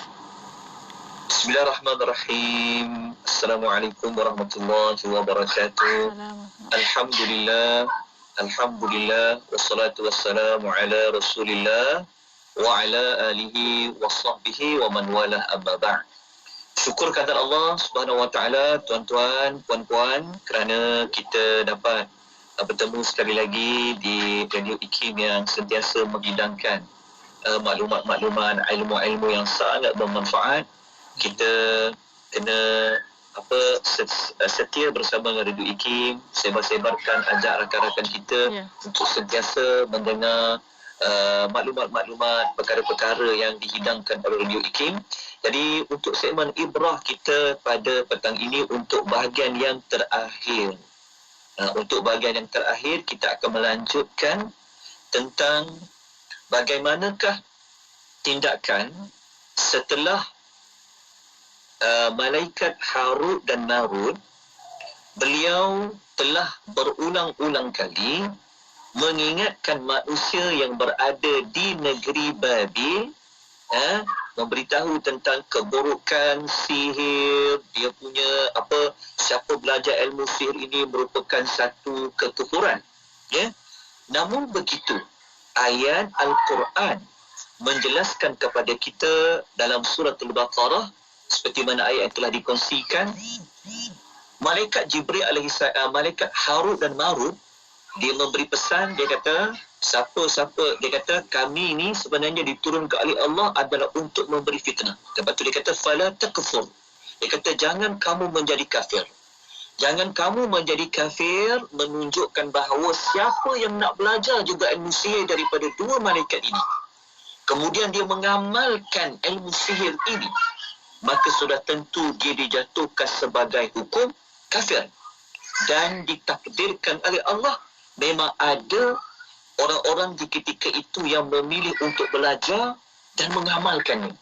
Bismillahirrahmanirrahim. Assalamualaikum warahmatullahi wabarakatuh. Alhamdulillah. Alhamdulillah. Wassalatu wassalamu ala Rasulillah wa ala alihi wa sahbihi wa man walah amma ba'd. Syukur kehadirat Allah Subhanahu wa taala, tuan-tuan, puan-puan, kerana kita dapat bertemu sekali lagi di Radio IKIM yang sentiasa menghidangkan maklumat-maklumat, ilmu-ilmu yang sangat bermanfaat. Kita kena setia bersama Radio IKIM, sebar-sebarkan, ajak rakan-rakan kita untuk sentiasa mendengar maklumat-maklumat, perkara-perkara yang dihidangkan oleh Radio IKIM. Jadi untuk segmen Ibrah kita pada petang ini untuk bahagian yang terakhir. Untuk bahagian yang terakhir kita akan melanjutkan tentang bagaimanakah tindakan setelah malaikat Harut dan Marut. Beliau telah berulang-ulang kali mengingatkan manusia yang berada di negeri Babil, memberitahu tentang keburukan sihir, dia punya siapa belajar ilmu sihir ini merupakan satu kekufuran. Namun begitu, ayat Al-Quran menjelaskan kepada kita dalam surah Al-Baqarah, seperti mana ayat yang telah dikongsikan, malaikat Jibril alaihissalam, malaikat Harut dan Marut, dia memberi pesan, dia kata, siapa-siapa, dia kata, kami ini sebenarnya diturunkan oleh Allah adalah untuk memberi fitnah. Lepas tu dia kata, fala takfur. Dia kata, jangan kamu menjadi kafir. Jangan kamu menjadi kafir, menunjukkan bahawa siapa yang nak belajar juga ilmu sihir daripada dua malaikat ini, kemudian dia mengamalkan ilmu sihir ini, maka sudah tentu dia dijatuhkan sebagai hukum kafir. Dan ditakdirkan oleh Allah, memang ada orang-orang di ketika itu yang memilih untuk belajar dan mengamalkannya.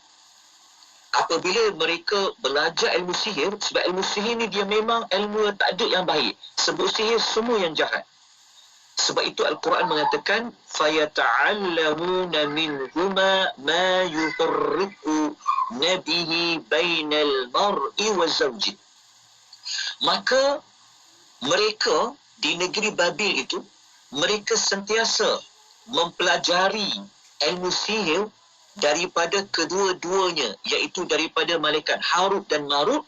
Apabila mereka belajar ilmu sihir, sebab ilmu sihir ni dia memang ilmu yang tak ada yang baik. Sebut sihir semua yang jahat. Sebab itu Al-Quran mengatakan, فَيَتَعَلَّمُونَ مِنْهُمَا مَا يُفَرِّقُ نَبِهِ بَيْنَ الْمَرْءِ وَزَوْجِ. Maka mereka di negeri Babil itu, mereka sentiasa mempelajari ilmu sihir daripada kedua-duanya, iaitu daripada malaikat Harut dan Marut,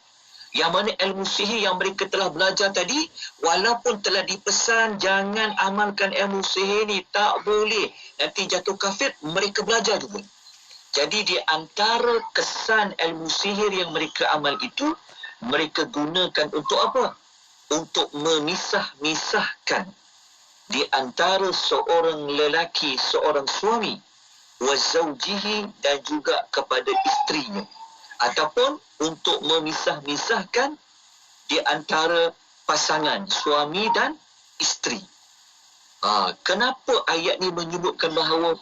yang mana ilmu sihir yang mereka telah belajar tadi, walaupun telah dipesan jangan amalkan ilmu sihir ni, tak boleh, nanti jatuh kafir, mereka belajar juga. Jadi di antara kesan ilmu sihir yang mereka amal itu, mereka gunakan untuk apa? Untuk memisah-misahkan di antara seorang lelaki, seorang suami, wa zawjihi, dan juga kepada isterinya, ataupun untuk memisah-misahkan di antara pasangan suami dan isteri. Kenapa ayat ni menyebutkan bahawa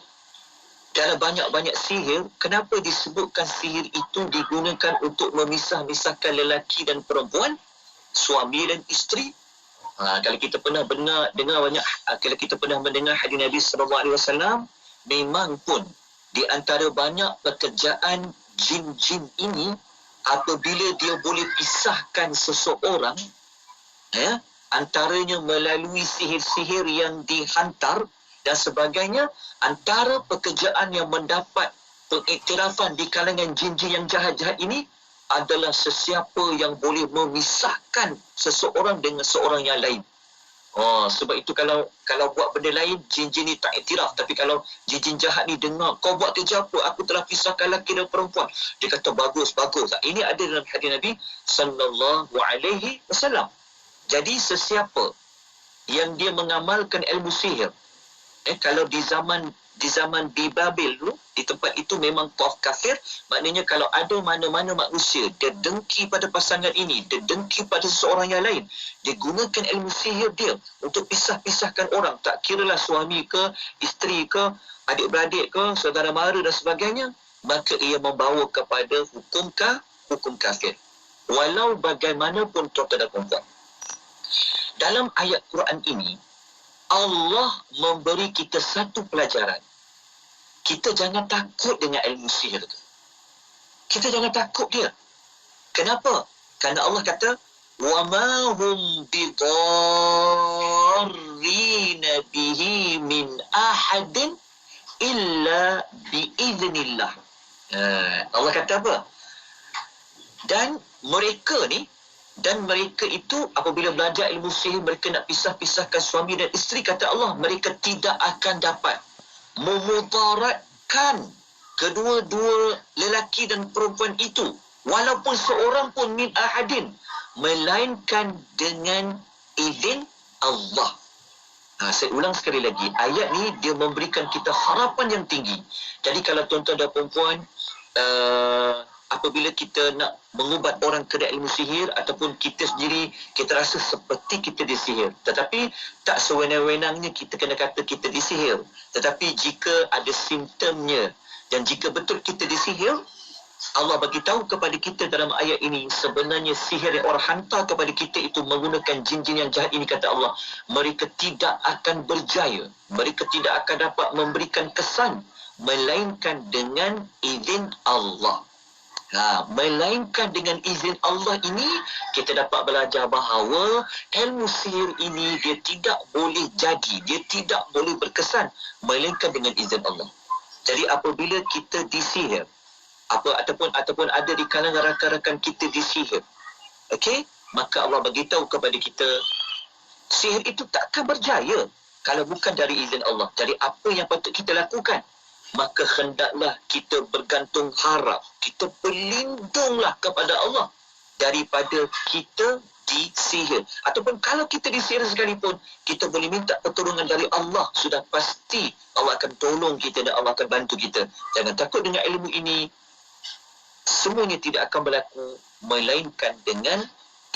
dalam banyak-banyak sihir, kenapa disebutkan sihir itu digunakan untuk memisah-misahkan lelaki dan perempuan, suami dan isteri? Kalau kita pernah dengar banyak, kalau kita pernah mendengar hadis Nabi SAW, memang pun di antara banyak pekerjaan jin-jin ini, apabila dia boleh pisahkan seseorang, antaranya melalui sihir-sihir yang dihantar dan sebagainya, antara pekerjaan yang mendapat pengiktirafan di kalangan jin-jin yang jahat-jahat ini adalah sesiapa yang boleh memisahkan seseorang dengan seorang yang lain. Sebab itu kalau buat benda lain, jin-jin ni tak iktiraf. Tapi kalau jin-jin jahat ni dengar, kau buat kerja apa? Aku telah pisahkan lelaki dan perempuan. Dia kata, bagus. Ini ada dalam hadis Nabi SAW. Jadi sesiapa yang dia mengamalkan ilmu sihir, kalau di zaman di Babil dulu, di tempat itu memang kafir, maknanya kalau ada mana-mana manusia dia dengki pada pasangan ini, dia dengki pada seseorang yang lain, dia gunakan ilmu sihir dia untuk pisah-pisahkan orang, tak kiralah suami ke, isteri ke, adik-beradik ke, saudara mara dan sebagainya, maka ia membawa kepada hukum kafir, walau bagaimanapun tuan-tuan dan puan-puan. Dalam ayat Quran ini, Allah memberi kita satu pelajaran. Kita jangan takut dengan ilmu sihir itu. Kita jangan takut dia. Kenapa? Kerana Allah kata, وَمَا هُمْ بِضَارِّينَ بِهِ مِنْ أَحَدٍ إِلَّا بِإِذْنِ اللَّهِ. Allah kata apa? Dan mereka itu apabila belajar ilmu sihir, mereka nak pisah-pisahkan suami dan isteri, kata Allah, mereka tidak akan dapat memudaratkan kedua-dua lelaki dan perempuan itu, walaupun seorang pun min ahadin, melainkan dengan izin Allah. Saya ulang sekali lagi. Ayat ni dia memberikan kita harapan yang tinggi. Jadi kalau tuan-tuan dan puan-puan, apabila kita nak mengubat orang kena ilmu sihir ataupun kita sendiri, kita rasa seperti kita disihir. Tetapi tak sewenang-wenangnya kita kena kata kita disihir. Tetapi jika ada simptomnya dan jika betul kita disihir, Allah bagi tahu kepada kita dalam ayat ini, sebenarnya sihir yang orang hantar kepada kita itu menggunakan jin-jin yang jahat ini, kata Allah, mereka tidak akan berjaya, mereka tidak akan dapat memberikan kesan melainkan dengan izin Allah. Melainkan dengan izin Allah ini, kita dapat belajar bahawa ilmu sihir ini dia tidak boleh jadi, dia tidak boleh berkesan melainkan dengan izin Allah. Jadi apabila kita disihir, ataupun ada di kalangan rakan-rakan kita disihir, okey, maka Allah bagi tahu kepada kita, sihir itu takkan berjaya kalau bukan dari izin Allah. Jadi apa yang patut kita lakukan? Maka hendaklah kita bergantung harap, kita berlindunglah kepada Allah daripada kita disihir. Ataupun kalau kita disihir sekalipun, kita boleh minta pertolongan dari Allah. Sudah pasti Allah akan tolong kita dan Allah akan bantu kita. Jangan takut dengan ilmu ini. Semuanya tidak akan berlaku melainkan dengan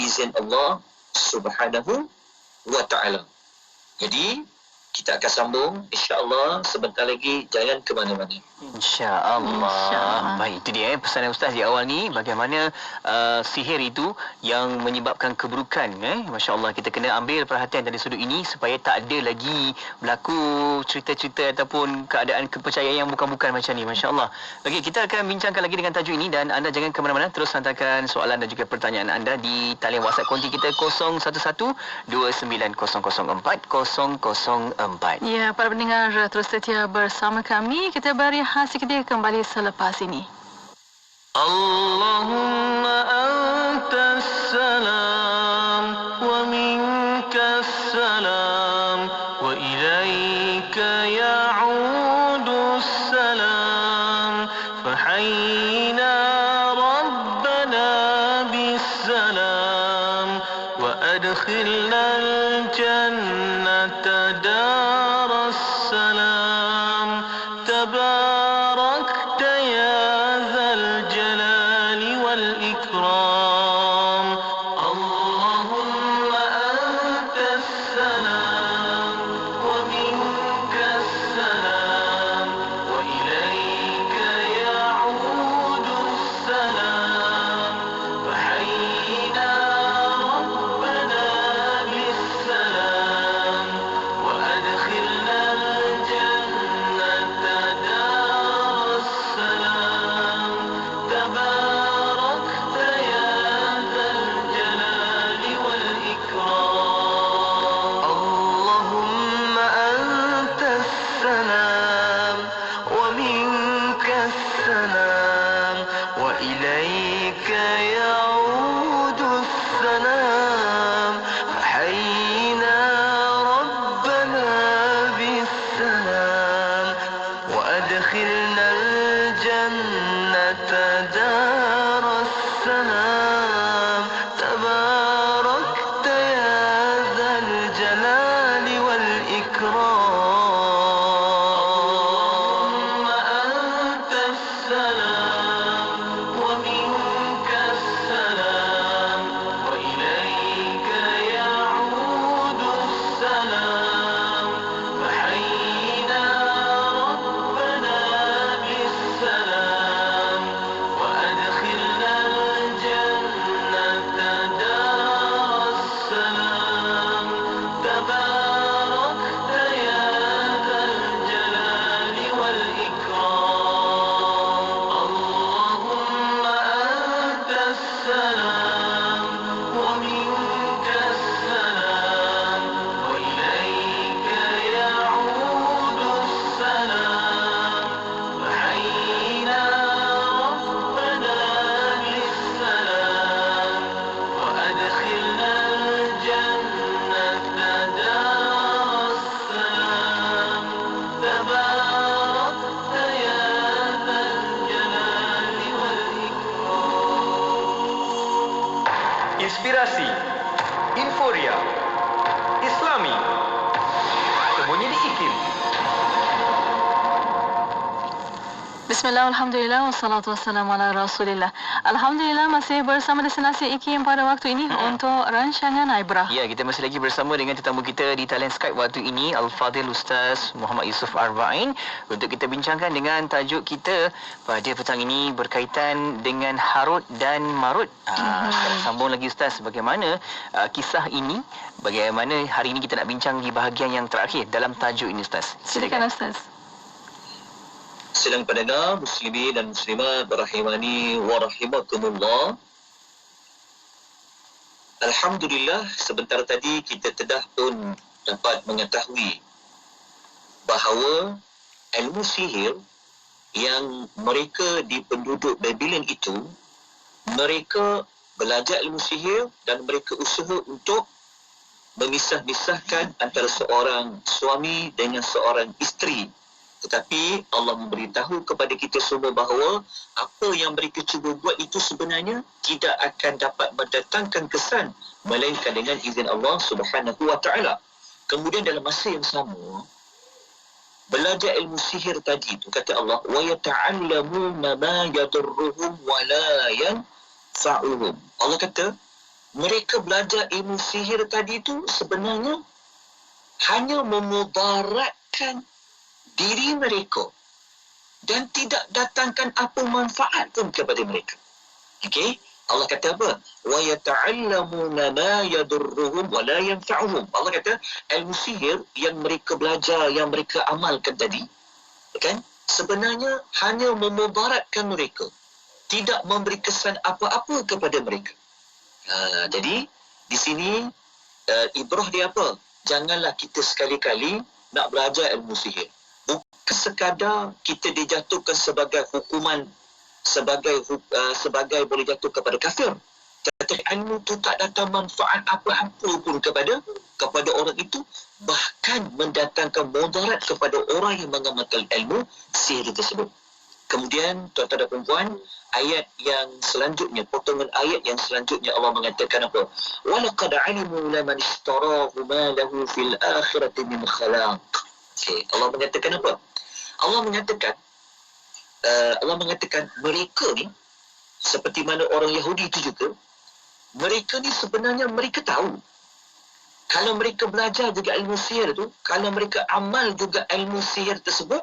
izin Allah Subhanahu wa ta'ala. Jadi kita akan sambung insya-Allah sebentar lagi, jangan ke mana-mana. Insya-Allah. Baik, itu dia pesanan Ustaz di awal ni, bagaimana sihir itu yang menyebabkan keburukan. Masya-Allah, kita kena ambil perhatian dari sudut ini supaya tak ada lagi berlaku cerita-cerita ataupun keadaan kepercayaan yang bukan-bukan macam ni. Masya-Allah. Okey, kita akan bincangkan lagi dengan tajuk ini dan anda jangan ke mana-mana, terus hantarkan soalan dan juga pertanyaan anda di talian WhatsApp konti kita 0112904004. Ya, para pendengar terus setia bersama kami. Kita beri hasil kita kembali selepas ini. Allahumma antas salam wa minkas salam wa ilaika ya'udus salam fahayyina rabbana bis salam wa adkhilna al-jannata daras salam tabarakta ya dhal jalali wal ikram. Allahumma antas salam wa minkas salam wa ilayka ya'udus salam fahayyina rabbana bis salam wa adkhilna al-jannata daras salam tabarakta ya dhal jalali wal ikram. Emporia Islami. Semuanya di IKIM. Bismillah, alhamdulillah, wassalatu wassalamu ala rasulillah. Alhamdulillah masih bersama destinasi IKIM pada waktu ini untuk rancangan Ibrah. Ya, kita masih lagi bersama dengan tetamu kita di talian Skype waktu ini, Al-Fadhil Ustaz Muhammad Yusof Arba'in, untuk kita bincangkan dengan tajuk kita pada petang ini berkaitan dengan Harut dan Marut. Kita sambung lagi Ustaz, bagaimana kisah ini, bagaimana hari ini kita nak bincang di bahagian yang terakhir dalam tajuk ini Ustaz. Silakan Ustaz. Sedang pendengar muslimin dan muslimat rahimani wa rahimakumullah. Alhamdulillah, sebentar tadi kita telah pun dapat mengetahui bahawa ilmu sihir yang mereka di penduduk Babylon itu, mereka belajar ilmu sihir dan mereka usaha untuk memisah-misahkan antara seorang suami dengan seorang isteri. Tetapi Allah memberitahu kepada kita semua bahawa apa yang mereka cuba buat itu sebenarnya tidak akan dapat mendatangkan kesan melainkan dengan izin Allah Subhanahu wa taala. Kemudian dalam masa yang sama, belajar ilmu sihir tadi itu kata Allah, wa yata'allamuna ma yadurruhum wa la yanfa'uhum. Allah kata mereka belajar ilmu sihir tadi itu sebenarnya hanya memudaratkan diri mereka dan tidak datangkan apa manfaat pun kepada mereka. Okey, Allah kata apa? Wa yata'allamuna ma yadurruhum wa la yanfa'uhum. Allah kata ilmu sihir yang mereka belajar, yang mereka amalkan tadi, kan, sebenarnya hanya memudaratkan mereka, tidak memberi kesan apa-apa kepada mereka. Jadi di sini ibrah dia apa? Janganlah kita sekali-kali nak belajar ilmu sihir sekadar kita dijatuhkan sebagai hukuman, sebagai boleh jatuh kepada kafir. Tetapi ilmu itu tak datang manfaat apa-apa pun kepada orang itu, bahkan mendatangkan mudarat kepada orang yang mengamalkan ilmu sihir tersebut. Kemudian tuan-tuan dan puan-puan, ayat yang selanjutnya, potongan ayat yang selanjutnya Allah mengatakan apa? Walaqad alimu laman ishtarahu ma lahu fil akhirati min khalaq. Okay. Allah mengatakan apa? Allah mengatakan mereka ni seperti mana orang Yahudi itu juga, mereka ni sebenarnya mereka tahu kalau mereka belajar juga ilmu sihir tu, kalau mereka amal juga ilmu sihir tersebut,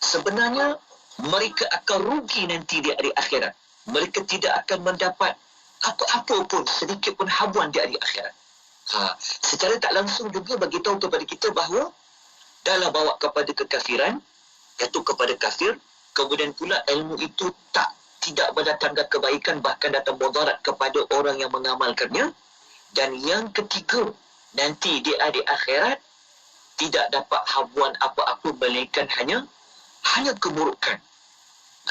sebenarnya mereka akan rugi nanti di hari akhirat. Mereka tidak akan mendapat apa-apa pun, sedikit pun habuan di hari akhirat. Secara tak langsung juga bagi tahu kepada kita bahawa dalam bawa kepada kekafiran, jatuh kepada kafir, kemudian pula ilmu itu tidak mendatangkan kebaikan, bahkan datang mudarat kepada orang yang mengamalkannya. Dan yang ketiga, nanti di hari akhirat tidak dapat habuan apa-apa melainkan hanya keburukan.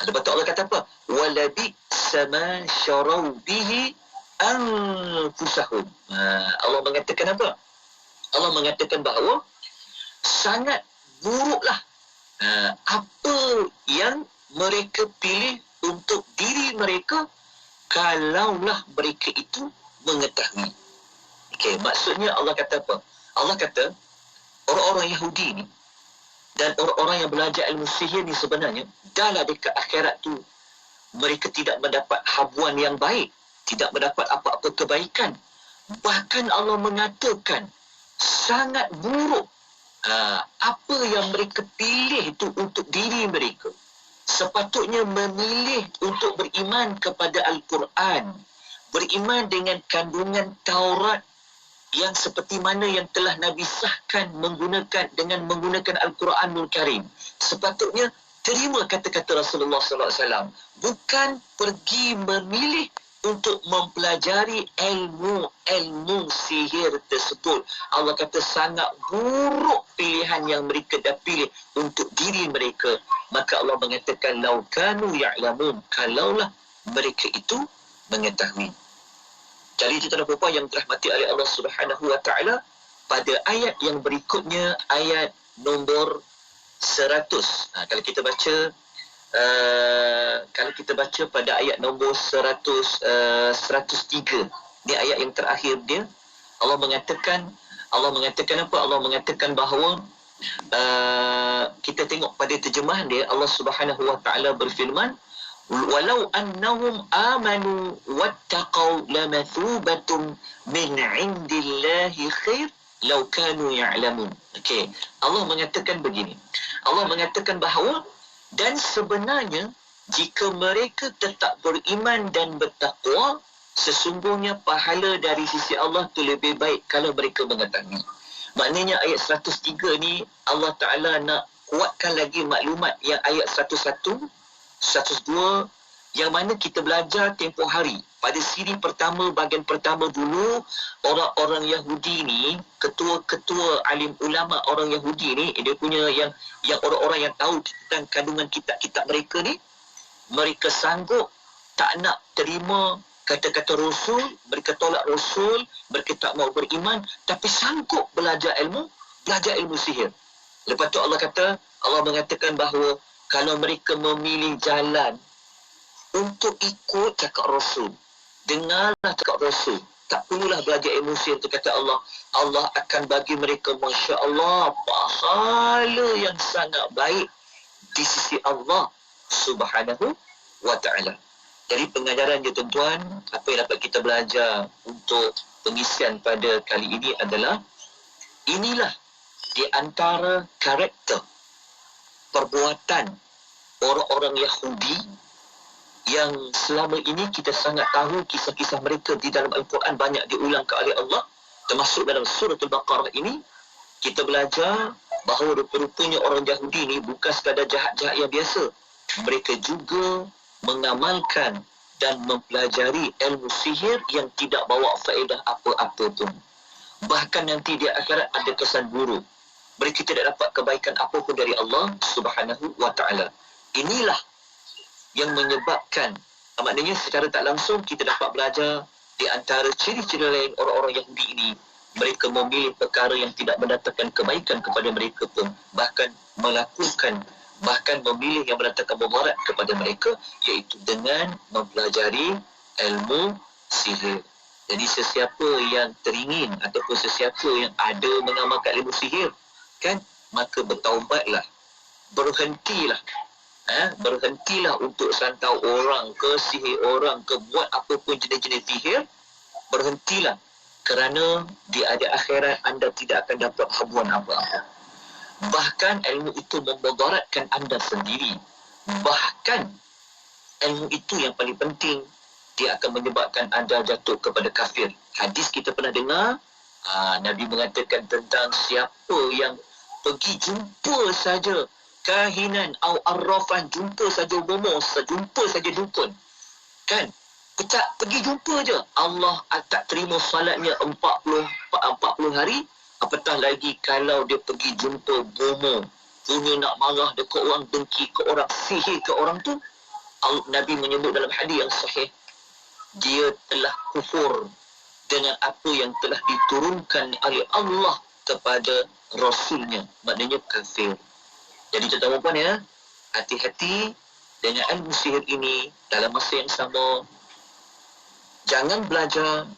Lepas tu Allah kata apa? Walabi sama syarau bihi anfusahum. Allah mengatakan apa? Allah mengatakan bahawa sangat buruklah apa yang mereka pilih untuk diri mereka kalaulah mereka itu mengetahui. Okey, maksudnya Allah kata apa? Allah kata orang-orang Yahudi ni dan orang-orang yang belajar ilmu sihir ni sebenarnya dalam dekat akhirat tu mereka tidak mendapat habuan yang baik, tidak mendapat apa-apa kebaikan. Bahkan Allah mengatakan sangat buruk apa yang mereka pilih itu untuk diri mereka. Sepatutnya memilih untuk beriman kepada Al-Quran, beriman dengan kandungan Taurat yang seperti mana yang telah Nabi sahkan menggunakan Al-Quranul Karim. Sepatutnya terima kata-kata Rasulullah SAW, bukan pergi memilih untuk mempelajari ilmu sihir tersebut. Allah kata sangat buruk pilihan yang mereka dah pilih untuk diri mereka. Maka Allah mengatakan lau kanu ya'lamun, kalaulah mereka itu mengetahui. Jadi tuan-tuan dan puan yang dirahmati oleh Allah Subhanahu wa taala, pada ayat yang berikutnya, ayat nombor 100. Kalau kita baca pada ayat nombor 103, ni ayat yang terakhir dia, Allah mengatakan apa? Allah mengatakan bahawa kita tengok pada terjemahan dia, Allah Subhanahu wa taala berfirman, walau annahum amanu wattaqau lamathubatun min indillahi khair law kanu ya'lamun. Okey, Allah mengatakan begini. Allah mengatakan bahawa dan sebenarnya jika mereka tetap beriman dan bertakwa, sesungguhnya pahala dari sisi Allah tu lebih baik kalau mereka mengetahui. Maknanya ayat 103 ni Allah Ta'ala nak kuatkan lagi maklumat yang ayat 101, 102 yang mana kita belajar tempoh hari. Pada siri pertama, bahagian pertama dulu, orang-orang Yahudi ni, ketua-ketua alim ulama orang Yahudi ni, dia punya yang orang-orang yang tahu tentang kandungan kitab-kitab mereka ni, mereka sanggup tak nak terima kata-kata Rasul, mereka tolak Rasul, mereka tak mau beriman, tapi sanggup belajar ilmu sihir. Lepas tu Allah mengatakan bahawa kalau mereka memilih jalan untuk ikut cakap Rasul, dengarlah cakap Rasul, tak perlulah belajar ilmu sihir, tu kata Allah akan bagi mereka, Masya Allah, pahala yang sangat baik di sisi Allah Subhanahu wa ta'ala. Jadi pengajaran dia tuan-tuan, apa yang dapat kita belajar untuk pengisian pada kali ini adalah inilah di antara karakter perbuatan orang-orang Yahudi yang selama ini kita sangat tahu kisah-kisah mereka di dalam Al-Quran banyak diulang oleh Allah, termasuk dalam surah Al-Baqarah ini. Kita belajar bahawa rupa-rupanya orang Yahudi ini bukan sekadar jahat-jahat yang biasa, mereka juga mengamalkan dan mempelajari ilmu sihir yang tidak bawa faedah apa-apa pun. Bahkan nanti di akhirat ada kesan buruk. Mereka tidak dapat kebaikan apa pun dari Allah Subhanahu wa ta'ala. Inilah yang menyebabkan, maknanya secara tak langsung kita dapat belajar di antara ciri-ciri lain orang-orang Yahudi ini. Mereka memilih perkara yang tidak mendatangkan kebaikan kepada mereka pun, bahkan memilih yang mendatangkan mudarat kepada mereka, iaitu dengan mempelajari ilmu sihir. Jadi sesiapa yang teringin ataupun sesiapa yang ada mengamalkan ilmu sihir, kan, maka bertaubatlah, berhentilah untuk santau orang ke, sihir orang ke, buat apapun jenis-jenis sihir. Berhentilah, kerana di akhirat anda tidak akan dapat habuan apa-apa. Bahkan ilmu itu memudaratkan anda sendiri. Bahkan ilmu itu yang paling penting, dia akan menyebabkan anda jatuh kepada kafir. Hadis kita pernah dengar, Nabi mengatakan tentang siapa yang pergi jumpa saja kahinan atau arrafan, jumpa saja bomoh, jumpa saja dukun, kan, pergi jumpa je, Allah tak terima salatnya 40 hari. Apatah lagi kalau dia pergi jumpa bomoh, punya nak marah dekat orang, dengki ke orang, sihir ke orang tu, Nabi menyebut dalam hadis yang sahih, dia telah kufur dengan apa yang telah diturunkan oleh Allah kepada Rasulnya, maknanya kafir. Jadi tuan-tuan ya, hati-hati dengan ilmu sihir ini. Dalam masa yang sama, jangan belajar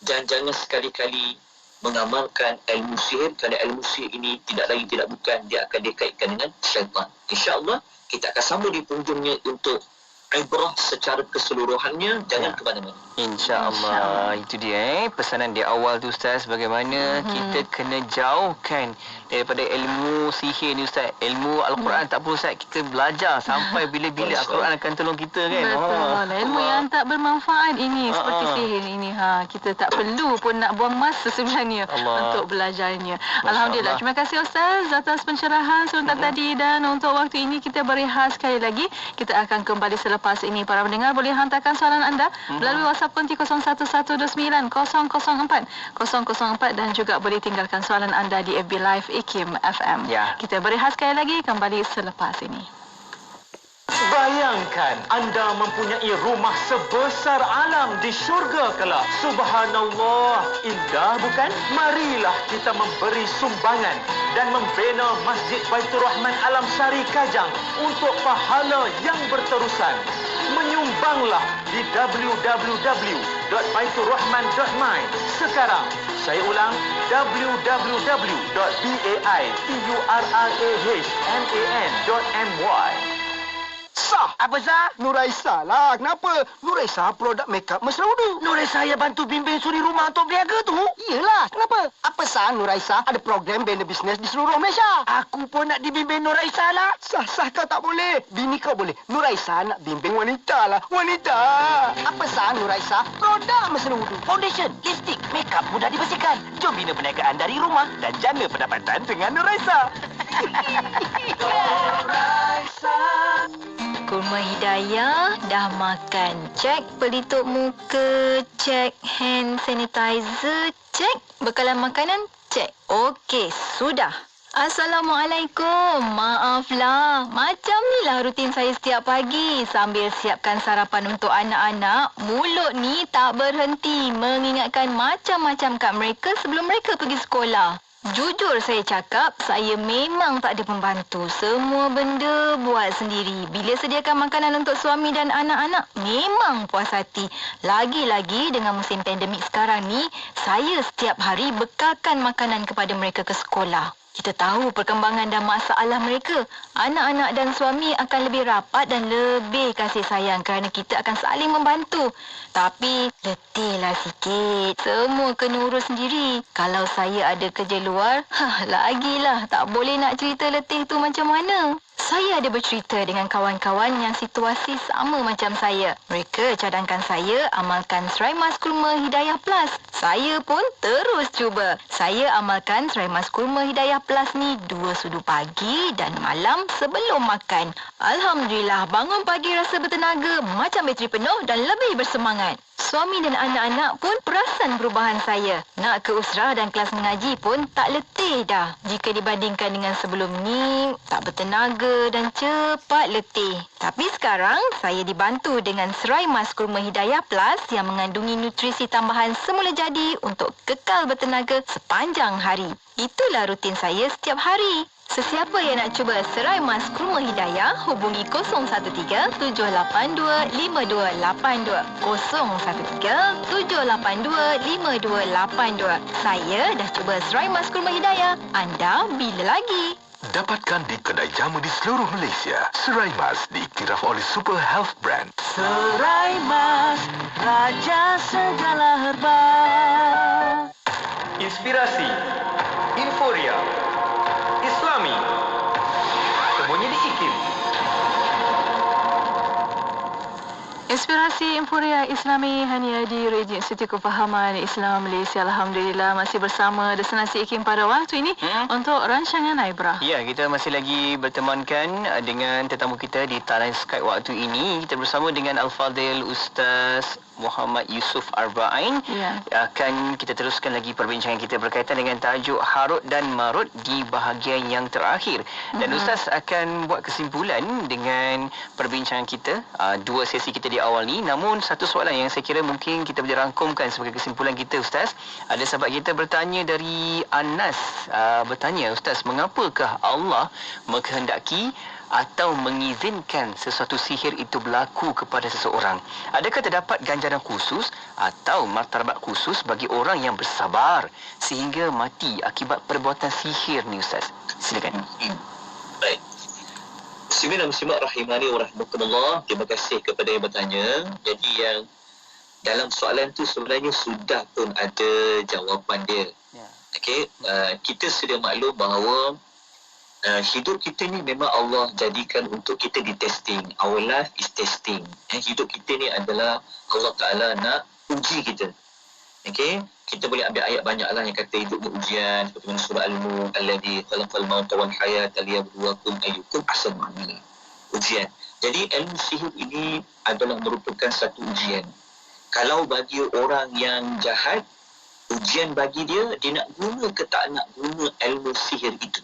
dan jangan sekali-kali mengamalkan ilmu sihir, kerana ilmu sihir ini tidak lain tidak bukan dia akan dikaitkan dengan syaitan. InsyaAllah kita akan sambung di penghujungnya untuk ibrah secara keseluruhannya. Jangan ke mana-mana. InsyaAllah. Itu dia pesanan di awal tu Ustaz, bagaimana kita kena jauhkan daripada ilmu sihir ni Ustaz. Ilmu Al-Quran tak perlu Ustaz, kita belajar sampai bila-bila Al-Quran akan tolong kita kan. Betul. Ilmu yang tak bermanfaat ini seperti sihir ini, kita tak perlu pun nak buang masa sebenarnya untuk belajarnya. Alhamdulillah. Terima kasih Ustaz atas pencerahan sebentar tadi, dan untuk waktu ini kita berehat sekali lagi. Kita akan kembali selepas ini. Para pendengar boleh hantarkan soalan anda melalui WhatsApp konti 01129004 dan juga boleh tinggalkan soalan anda di FB Live IKIM FM. Kita berehat sekali lagi, kembali selepas ini. Bayangkan anda mempunyai rumah sebesar alam di syurga kelak. Subhanallah, indah bukan? Marilah kita memberi sumbangan dan membina Masjid Baitur Rahman Alam Sari Kajang untuk pahala yang berterusan. Menyumbanglah di www.baiturrahman.my sekarang. Saya ulang, www.baiturrahman.my. Sah. Apa sah? Nuraisa lah. Kenapa? Nuraisa produk makeup mesra wudu. Nuraisa yang bantu bimbing suri rumah untuk berniaga tu? Iyalah. Kenapa? Apa sah Nuraisa ada program bina bisnes di seluruh Malaysia? Aku pun nak dibimbing Nuraisa lah. Sah kau tak boleh. Bini kau boleh. Nuraisa nak bimbing wanita lah. Wanita. Apa sah Nuraisa? Produk mesra wudu. Foundation, lipstick, makeup mudah dibersihkan. Jom bina perniagaan dari rumah dan jana pendapatan dengan Nuraisa. Kurma Hidayah dah makan. Cek pelitup muka, cek hand sanitizer, cek bekalan makanan, cek. Okey, sudah. Assalamualaikum. Maaflah. Macam nilah rutin saya setiap pagi. Sambil siapkan sarapan untuk anak-anak, mulut ni tak berhenti mengingatkan macam-macam kat mereka sebelum mereka pergi sekolah. Jujur saya cakap, saya memang tak ada pembantu. Semua benda buat sendiri. Bila sediakan makanan untuk suami dan anak-anak, memang puas hati. Lagi-lagi dengan musim pandemik sekarang ni, saya setiap hari bekalkan makanan kepada mereka ke sekolah. Kita tahu perkembangan dan masalah mereka. Anak-anak dan suami akan lebih rapat dan lebih kasih sayang kerana kita akan saling membantu. Tapi letihlah sikit. Semua kena urus sendiri. Kalau saya ada kerja luar, lagilah tak boleh nak cerita letih tu macam mana. Saya ada bercerita dengan kawan-kawan yang situasi sama macam saya. Mereka cadangkan saya amalkan Serai Mas Kurma Hidayah Plus. Saya pun terus cuba. Saya amalkan Serai Mas Kurma Hidayah Plus ni 2 sudu pagi dan malam sebelum makan. Alhamdulillah, bangun pagi rasa bertenaga, macam bateri penuh dan lebih bersemangat. Suami dan anak-anak pun perasan perubahan saya. Nak ke usrah dan kelas mengaji pun tak letih dah. Jika dibandingkan dengan sebelum ni, tak bertenaga dan cepat letih. Tapi sekarang, saya dibantu dengan Serai Mas Kurma Hidayah Plus yang mengandungi nutrisi tambahan semula jadi untuk kekal bertenaga sepanjang hari. Itulah rutin saya setiap hari. Sesiapa yang nak cuba Serai Mas Kurma Hidayah, hubungi 013-782-5282. 013-782-5282. Saya dah cuba Serai Mas Kurma Hidayah. Anda bila lagi? Dapatkan di kedai jamu di seluruh Malaysia. Serai Mas diiktiraf oleh Super Health Brand. Serai Mas, raja segala herba. Inspirasi, euforia, Islami, semuanya di IKIM. Inspirasi Emporia Islami hanya di Radio Institut Kefahaman Islam Malaysia. Alhamdulillah masih bersama destinasi IKIM pada waktu ini untuk rancangan Ibrah. Ya, kita masih lagi bertemankan dengan tetamu kita di talian Skype waktu ini. Kita bersama dengan Al-Fadhil Ustaz Muhammad Yusuf Arba'in. Ya. Akan kita teruskan lagi perbincangan kita berkaitan dengan tajuk Harut dan Marut di bahagian yang terakhir. Dan Ustaz akan buat kesimpulan dengan perbincangan kita, 2 sesi kita di awal ni. Namun satu soalan yang saya kira mungkin kita boleh rangkumkan sebagai kesimpulan kita, Ustaz. Ada sahabat kita bertanya dari Anas, bertanya, Ustaz, mengapakah Allah menghendaki atau mengizinkan sesuatu sihir itu berlaku kepada seseorang? Adakah terdapat ganjaran khusus atau martabat khusus bagi orang yang bersabar sehingga mati akibat perbuatan sihir ni, Ustaz? Silakan. Baik. Bismillahirrahmanirrahim wa rahmatullah. Terima kasih kepada yang bertanya. Jadi yang dalam soalan tu sebenarnya sudah pun ada jawapan dia. Okey, kita sudah maklum bahawa hidup kita ni memang Allah jadikan untuk kita di testing. Our life is testing. Hidup kita ni adalah Allah Ta'ala nak uji kita. Okey, kita boleh ambil ayat banyak lah yang kata hidup ni ujian. Seperti mana surah Al-Mulk, alladhi khalaqal mauta wal hayata liyabluwakum ayyukum ahsanu amala. Ujian. Jadi ilmu sihir ini adalah merupakan satu ujian. Kalau bagi orang yang jahat, ujian bagi dia nak guna ke tak nak guna ilmu sihir itu.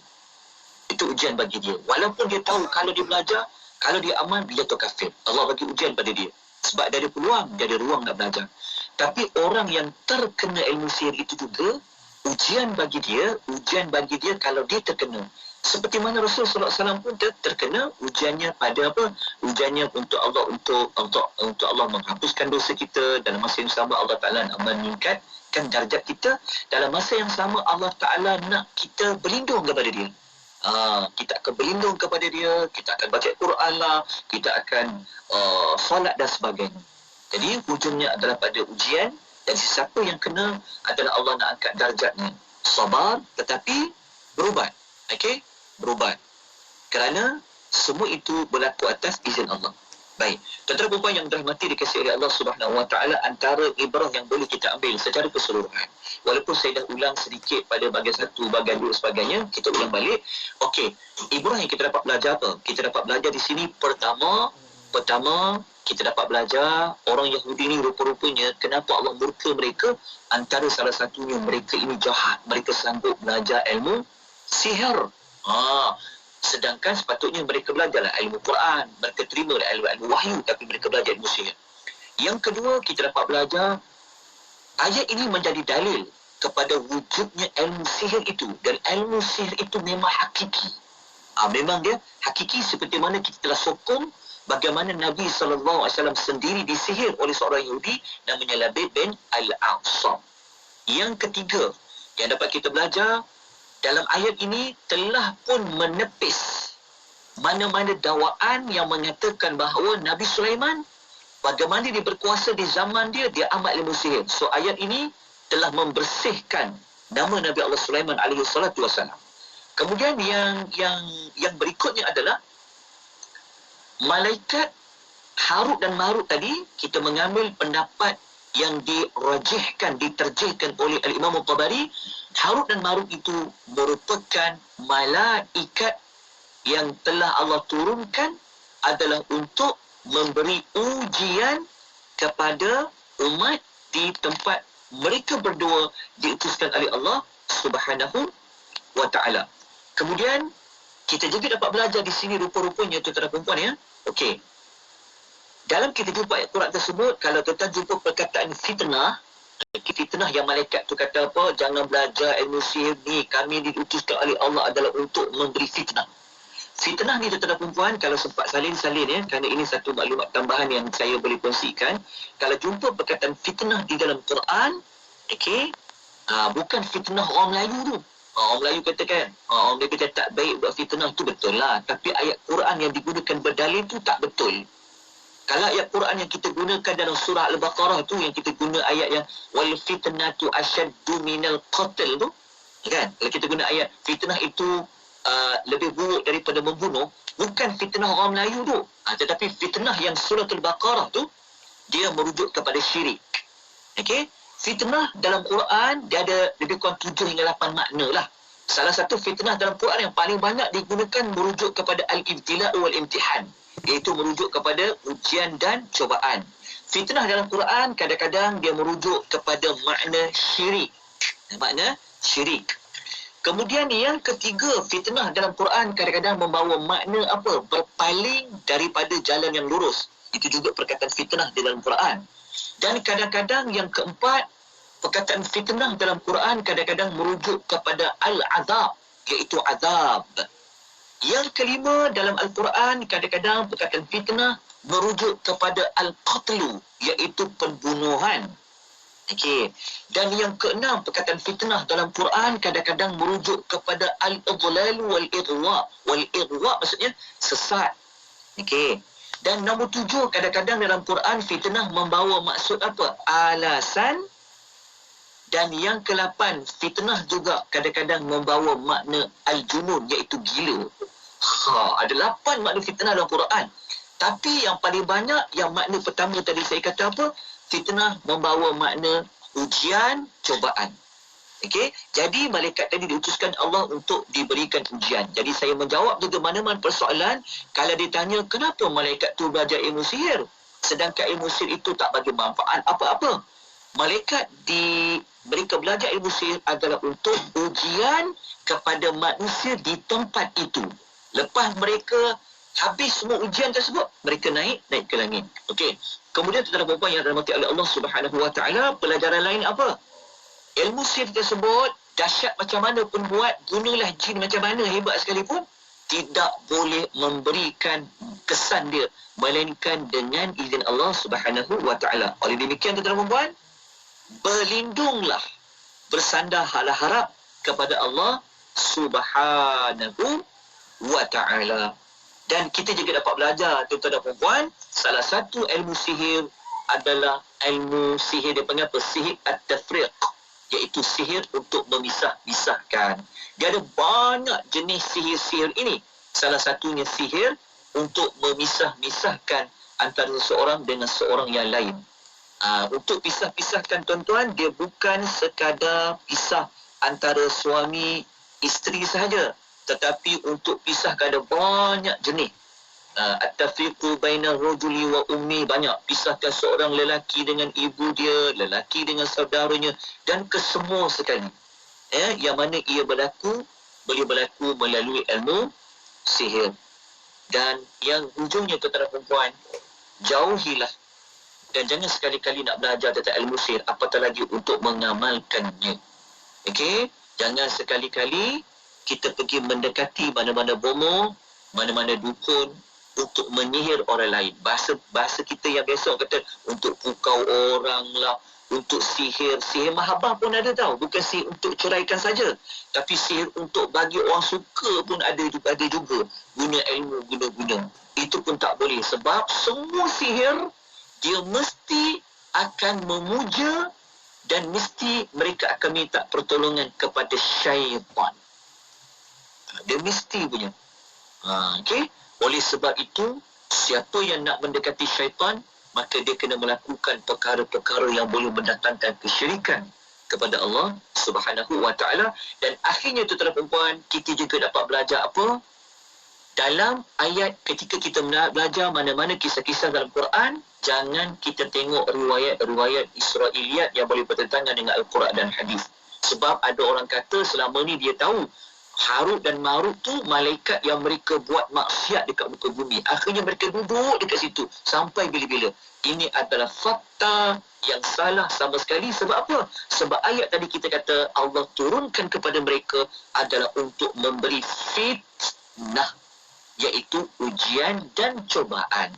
Itu ujian bagi dia. Walaupun dia tahu kalau dia belajar, kalau dia aman, dia tu kafir. Allah bagi ujian pada dia. Sebab dia ada peluang, dia ada ruang nak belajar. Tapi orang yang terkena ilmu sihir itu juga, ujian bagi dia kalau dia terkena. Seperti mana Rasul sallallahu alaihi wasallam pun terkena ujiannya pada apa? Ujiannya untuk Allah untuk Allah menghapuskan dosa kita. Dalam masa yang sama Allah Taala nak meningkatkan darjat kita. Dalam masa yang sama Allah Taala nak kita berlindung kepada Dia. Kita akan berlindung kepada Dia, kita akan baca Quran lah, kita akan solat dan sebagainya. Jadi hujungnya adalah pada ujian, dan siapa yang kena adalah Allah nak angkat darjatnya. Sabar tetapi berubat. Okey? Berubat. Kerana semua itu berlaku atas izin Allah. Baik. Tuan-tuan dan puan yang dirahmati dikasihi oleh Allah Subhanahu Wa Taala, antara ibrah yang boleh kita ambil secara keseluruhan. Walaupun saya dah ulang sedikit pada bahagian 1, bahagian 2 sebagainya, kita ulang balik. Okey, ibrah yang kita dapat belajar apa? Kita dapat belajar di sini pertama kita dapat belajar orang Yahudi ni rupa-rupanya kenapa Allah murka mereka. Antara salah satunya mereka ini jahat. Mereka sanggup belajar ilmu sihir. Sedangkan sepatutnya mereka belajarlah ilmu Quran, mereka terima ilmu wahyu, tapi mereka belajar ilmu sihir. Yang kedua, kita dapat belajar ayat ini menjadi dalil kepada wujudnya ilmu sihir itu, dan ilmu sihir itu memang hakiki. Memang dia hakiki, seperti mana kita telah sokong bagaimana Nabi SAW sendiri disihir oleh seorang Yahudi namanya Labid bin Al-A'sam. Yang ketiga yang dapat kita belajar, dalam ayat ini telah pun menepis mana-mana dakwaan yang mengatakan bahawa Nabi Sulaiman bagaimana dia berkuasa di zaman dia amat ilmu sihir. So ayat ini telah membersihkan nama Nabi Allah Sulaiman alaihi salatu wasalam. Kemudian yang berikutnya adalah malaikat Harut dan Marut tadi, kita mengambil pendapat yang dirajihkan, diterjihkan oleh Al-Imam Al-Tabari. Harut dan Marut itu merupakan malaikat yang telah Allah turunkan adalah untuk memberi ujian kepada umat di tempat mereka berdua diutuskan oleh Allah Subhanahu wa Ta'ala. Kemudian kita juga dapat belajar di sini rupa-rupanya tuan-tuan dan puan ya. Okey. Dalam kita jumpa ayat Quran tersebut, kalau kita jumpa perkataan fitnah yang malaikat tu kata apa? Jangan belajar ilmu sihir ni, kami diutuskan oleh Allah adalah untuk memberi fitnah. Fitnah ni tuan-tuan dan puan, kalau sempat salin ya, kerana ini satu maklumat tambahan yang saya boleh kongsikan. Kalau jumpa perkataan fitnah di dalam Quran, okey, bukan fitnah orang Melayu tu. Orang Melayu katakan, orang Melayu kata tak baik buat fitnah, tu betul lah. Tapi ayat Quran yang digunakan berdalil tu tak betul. Kalau ayat Quran yang kita gunakan dalam surah Al-Baqarah tu, yang kita guna ayat yang wal fitnatu asyaddu minal qatl tu, kan? Kalau kita guna ayat fitnah itu lebih buruk daripada membunuh, bukan fitnah orang Melayu tu. Tetapi fitnah yang surah Al-Baqarah tu, dia merujuk kepada syirik. Okey? Fitnah dalam Quran, dia ada lebih kurang 7 hingga 8 makna lah. Salah satu fitnah dalam Quran yang paling banyak digunakan merujuk kepada al-ibtila' wal-imtihan, iaitu merujuk kepada ujian dan cobaan. Fitnah dalam Quran kadang-kadang dia merujuk kepada makna syirik. Makna syirik. Kemudian yang ketiga, fitnah dalam Quran kadang-kadang membawa makna apa? Berpaling daripada jalan yang lurus. Itu juga perkataan fitnah di dalam Quran. Dan kadang-kadang yang keempat, perkataan fitnah dalam Quran kadang-kadang merujuk kepada al-azab, iaitu azab. Yang kelima, dalam Al-Quran kadang-kadang perkataan fitnah merujuk kepada al-qatlu, iaitu pembunuhan. Okey. Dan yang keenam, perkataan fitnah dalam Quran kadang-kadang merujuk kepada al-idlal wal-irwa. Wal-irwa maksudnya sesat. Okey. Dan nombor 7, kadang-kadang dalam Quran fitnah membawa maksud apa? Alasan. Dan yang ke-8, fitnah juga kadang-kadang membawa makna al-junun, iaitu gila. Ada 8 makna fitnah dalam Quran. Tapi yang paling banyak, yang makna pertama tadi saya kata apa? Fitnah membawa makna ujian, cobaan. Okey, jadi malaikat tadi diutuskan Allah untuk diberikan ujian. Jadi saya menjawab juga mana-mana persoalan kalau ditanya kenapa malaikat tu belajar ilmu sihir, sedangkan ilmu sihir itu tak bagi manfaat apa-apa. Malaikat mereka belajar ilmu sihir adalah untuk ujian kepada manusia di tempat itu. Lepas mereka habis semua ujian tersebut, mereka naik ke langit. Okey. Kemudian tuan-tuan dan puan yang dirahmati oleh Allah Subhanahu Wa Taala, pelajaran lain apa? Ilmu sihir tersebut dahsyat macam mana pun buat, gunalah jin macam mana hebat sekalipun, tidak boleh memberikan kesan dia melainkan dengan izin Allah Subhanahu wa taala. Oleh demikian tuan-tuan dan puan, berlindunglah, bersandar harap kepada Allah Subhanahu wa taala. Dan kita juga dapat belajar tuan-tuan dan puan, salah satu ilmu sihir adalah ilmu sihir dia panggil apa? Sihir at-tafriq, iaitu sihir untuk memisah-misahkan. Dia ada banyak jenis sihir-sihir ini. Salah satunya sihir untuk memisah-misahkan antara seseorang dengan seorang yang lain. Untuk pisah-pisahkan tuan-tuan, dia bukan sekadar pisah antara suami isteri sahaja, tetapi untuk pisahkan ada banyak jenis. At-tafriqu baina rajuli wa ummi, banyak. Pisahkan seorang lelaki dengan ibu dia, lelaki dengan saudaranya, dan kesemua sekali. Yang mana ia boleh berlaku melalui ilmu sihir. Dan yang ujungnya tuan-tuan dan puan, jauhilah dan jangan sekali-kali nak belajar tentang ilmu sihir, apatah lagi untuk mengamalkannya. Okey, jangan sekali-kali kita pergi mendekati mana-mana bomoh, mana-mana dukun untuk menyihir orang lain. Bahasa kita yang biasa orang kata untuk pukau orang lah, untuk sihir mahabbah pun ada tahu, bukan sihir untuk ceraikan saja, tapi sihir untuk bagi orang suka pun ada juga. Guna ilmu, guna. Itu pun tak boleh, sebab semua sihir dia mesti akan memuja dan mesti mereka akan minta pertolongan kepada syaitan. Dia mesti punya. Okey. Oleh sebab itu, siapa yang nak mendekati syaitan, maka dia kena melakukan perkara-perkara yang boleh mendatangkan kesyirikan kepada Allah Subhanahu wa taala. Dan akhirnya tuan-tuan dan puan, kita juga dapat belajar apa? Dalam ayat, ketika kita belajar mana-mana kisah-kisah dalam Quran, jangan kita tengok riwayat-riwayat Israiliyat yang boleh bertentangan dengan Al-Quran dan hadis. Sebab ada orang kata selama ni dia tahu Harut dan Marut tu malaikat yang mereka buat maksiat dekat muka bumi. Akhirnya mereka duduk dekat situ sampai bila-bila. Ini adalah fakta yang salah sama sekali. Sebab apa? Sebab ayat tadi kita kata Allah turunkan kepada mereka adalah untuk memberi fitnah, iaitu ujian dan cobaan.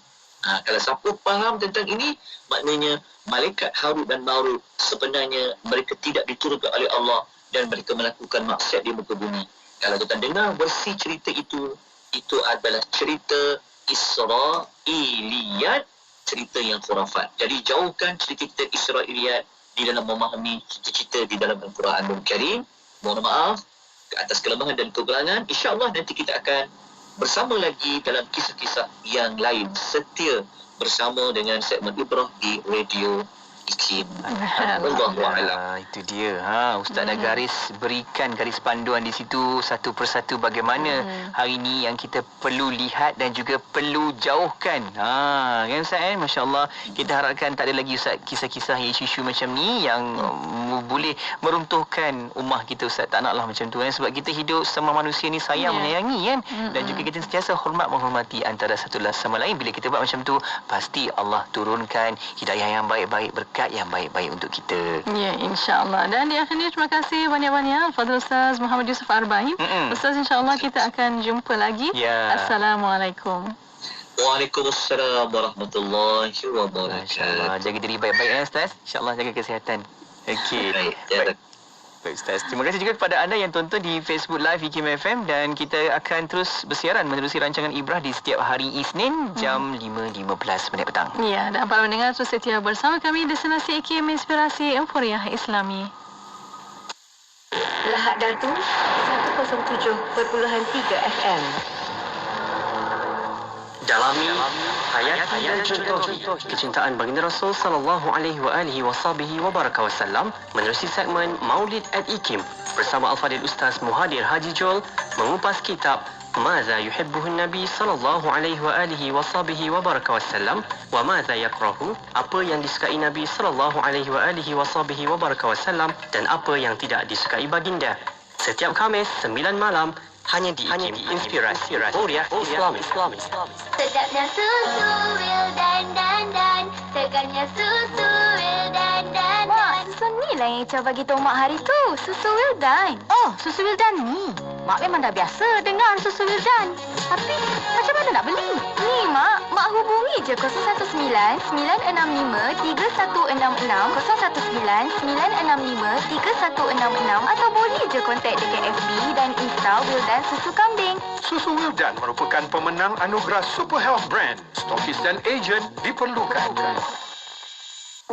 Kalau siapa faham tentang ini, maknanya malaikat Harut dan Marut sebenarnya mereka tidak diturunkan oleh Allah dan mereka melakukan maksiat di muka bumi. Kalau kita dengar versi cerita itu adalah cerita Israiliyat, cerita yang khurafat. Jadi jauhkan cerita-cerita Israiliyat di dalam memahami cerita-cerita di dalam Al-Quranul Karim. Mohon maaf atas kelemahan dan kekurangan. InsyaAllah nanti kita akan bersama lagi dalam kisah-kisah yang lain. Setia bersama dengan segmen Ibrah di Radio Ikim. Alhamdulillah. Itu dia. Ustaz dah berikan garis panduan di situ satu persatu bagaimana hari ini yang kita perlu lihat dan juga perlu jauhkan. Kan Ustaz Masya-Allah, kita harapkan tak ada lagi Ustaz kisah-kisah isu-isu macam ni yang boleh meruntuhkan ummah kita Ustaz. Tak naklah macam tu kan, sebab kita hidup sama manusia ni sayang menyayangi kan, dan juga kita sentiasa hormat menghormati antara satu sama lain. Bila kita buat macam tu, pasti Allah turunkan hidayah yang baik-baik, berkat yang baik-baik untuk kita. Ya, insya-Allah. Dan di akhirnya terima kasih banyak-banyak Fadil Ustaz Muhammad Yusuf Arba'in. Ustaz, insya-Allah kita akan jumpa lagi. Assalamualaikum. Waalaikumsalam warahmatullahi wabarakatuh. Jaga diri baik-baik ya Ustaz. Insya-Allah jaga kesihatan. Okey. Baik Ustaz. Terima kasih juga kepada anda yang tonton di Facebook Live Ikim FM, dan kita akan terus bersiaran menerusi rancangan Ibrah di setiap hari Isnin jam 5.15 petang. Ya, dan para pendengar terus setia bersama kami Destinasi Ikim Inspirasi Euforiah Islami. Lahad Datu 107.3 FM. Dalami hayati dan contoh kecintaan baginda Rasul sallallahu alaihi wa baraka wasallam menerusi segmen Maulid at Ikim bersama Al-Fadhil Ustaz Muhadir Haji Jol mengupas kitab Maza yuhibbuhun Nabi sallallahu alaihi wa baraka wasallam wa maza yakrahu, apa yang disukai Nabi sallallahu alaihi wa baraka wasallam dan apa yang tidak disukai baginda. Setiap Khamis 9 malam hanya di Inspirasi Euforiah Islami. Sedapnya susu wil dan segarnya susu wil dan. Wah, susu ni lah yang Echa bagi tahu Mak hari tu. Susu Wildan. Oh, susu Wildan ni. Mak memang dah biasa dengar susu Wildan. Tapi, macam mana nak beli? Ni Mak, Mak hubungi je 019-965-3166, atau boleh je kontak dekat FB dan Insta Wildan Susu Kambing. Susu Wildan merupakan pemenang anugerah Super Health Brand. Stokis dan ejen diperlukan.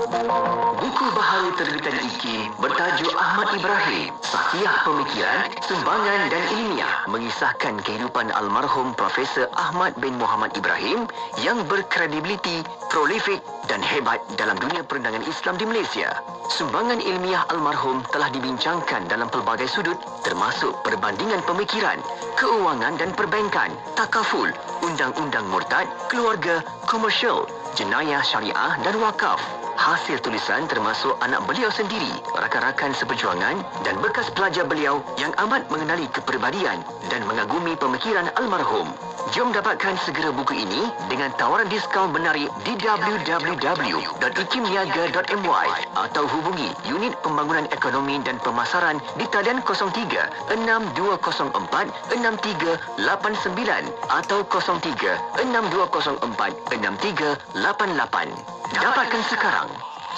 Buku baharu terbitan IKIM bertajuk Ahmad Ibrahim, Sahih Pemikiran, Sumbangan dan Ilmiah, mengisahkan kehidupan almarhum Profesor Ahmad bin Muhammad Ibrahim yang berkredibiliti, prolifik dan hebat dalam dunia perendangan Islam di Malaysia. Sumbangan ilmiah almarhum telah dibincangkan dalam pelbagai sudut, termasuk perbandingan pemikiran, keuangan dan perbankan, takaful, undang-undang murtad, keluarga, komersial, jenayah syariah dan wakaf. Hasil tulisan termasuk anak beliau sendiri, rakan-rakan seperjuangan dan bekas pelajar beliau yang amat mengenali kepribadian dan mengagumi pemikiran almarhum. Jom dapatkan segera buku ini dengan tawaran diskaun menarik di www.ikimniaga.my atau hubungi Unit Pembangunan Ekonomi dan Pemasaran di talian 03-6204-6389 atau 03-6204-6388. Dapatkan sekarang.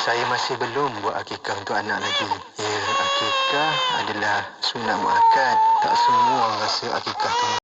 Saya masih belum buat akikah untuk anak lagi. Ya, akikah adalah sunat muakkad. Tak semua rasa akikah tu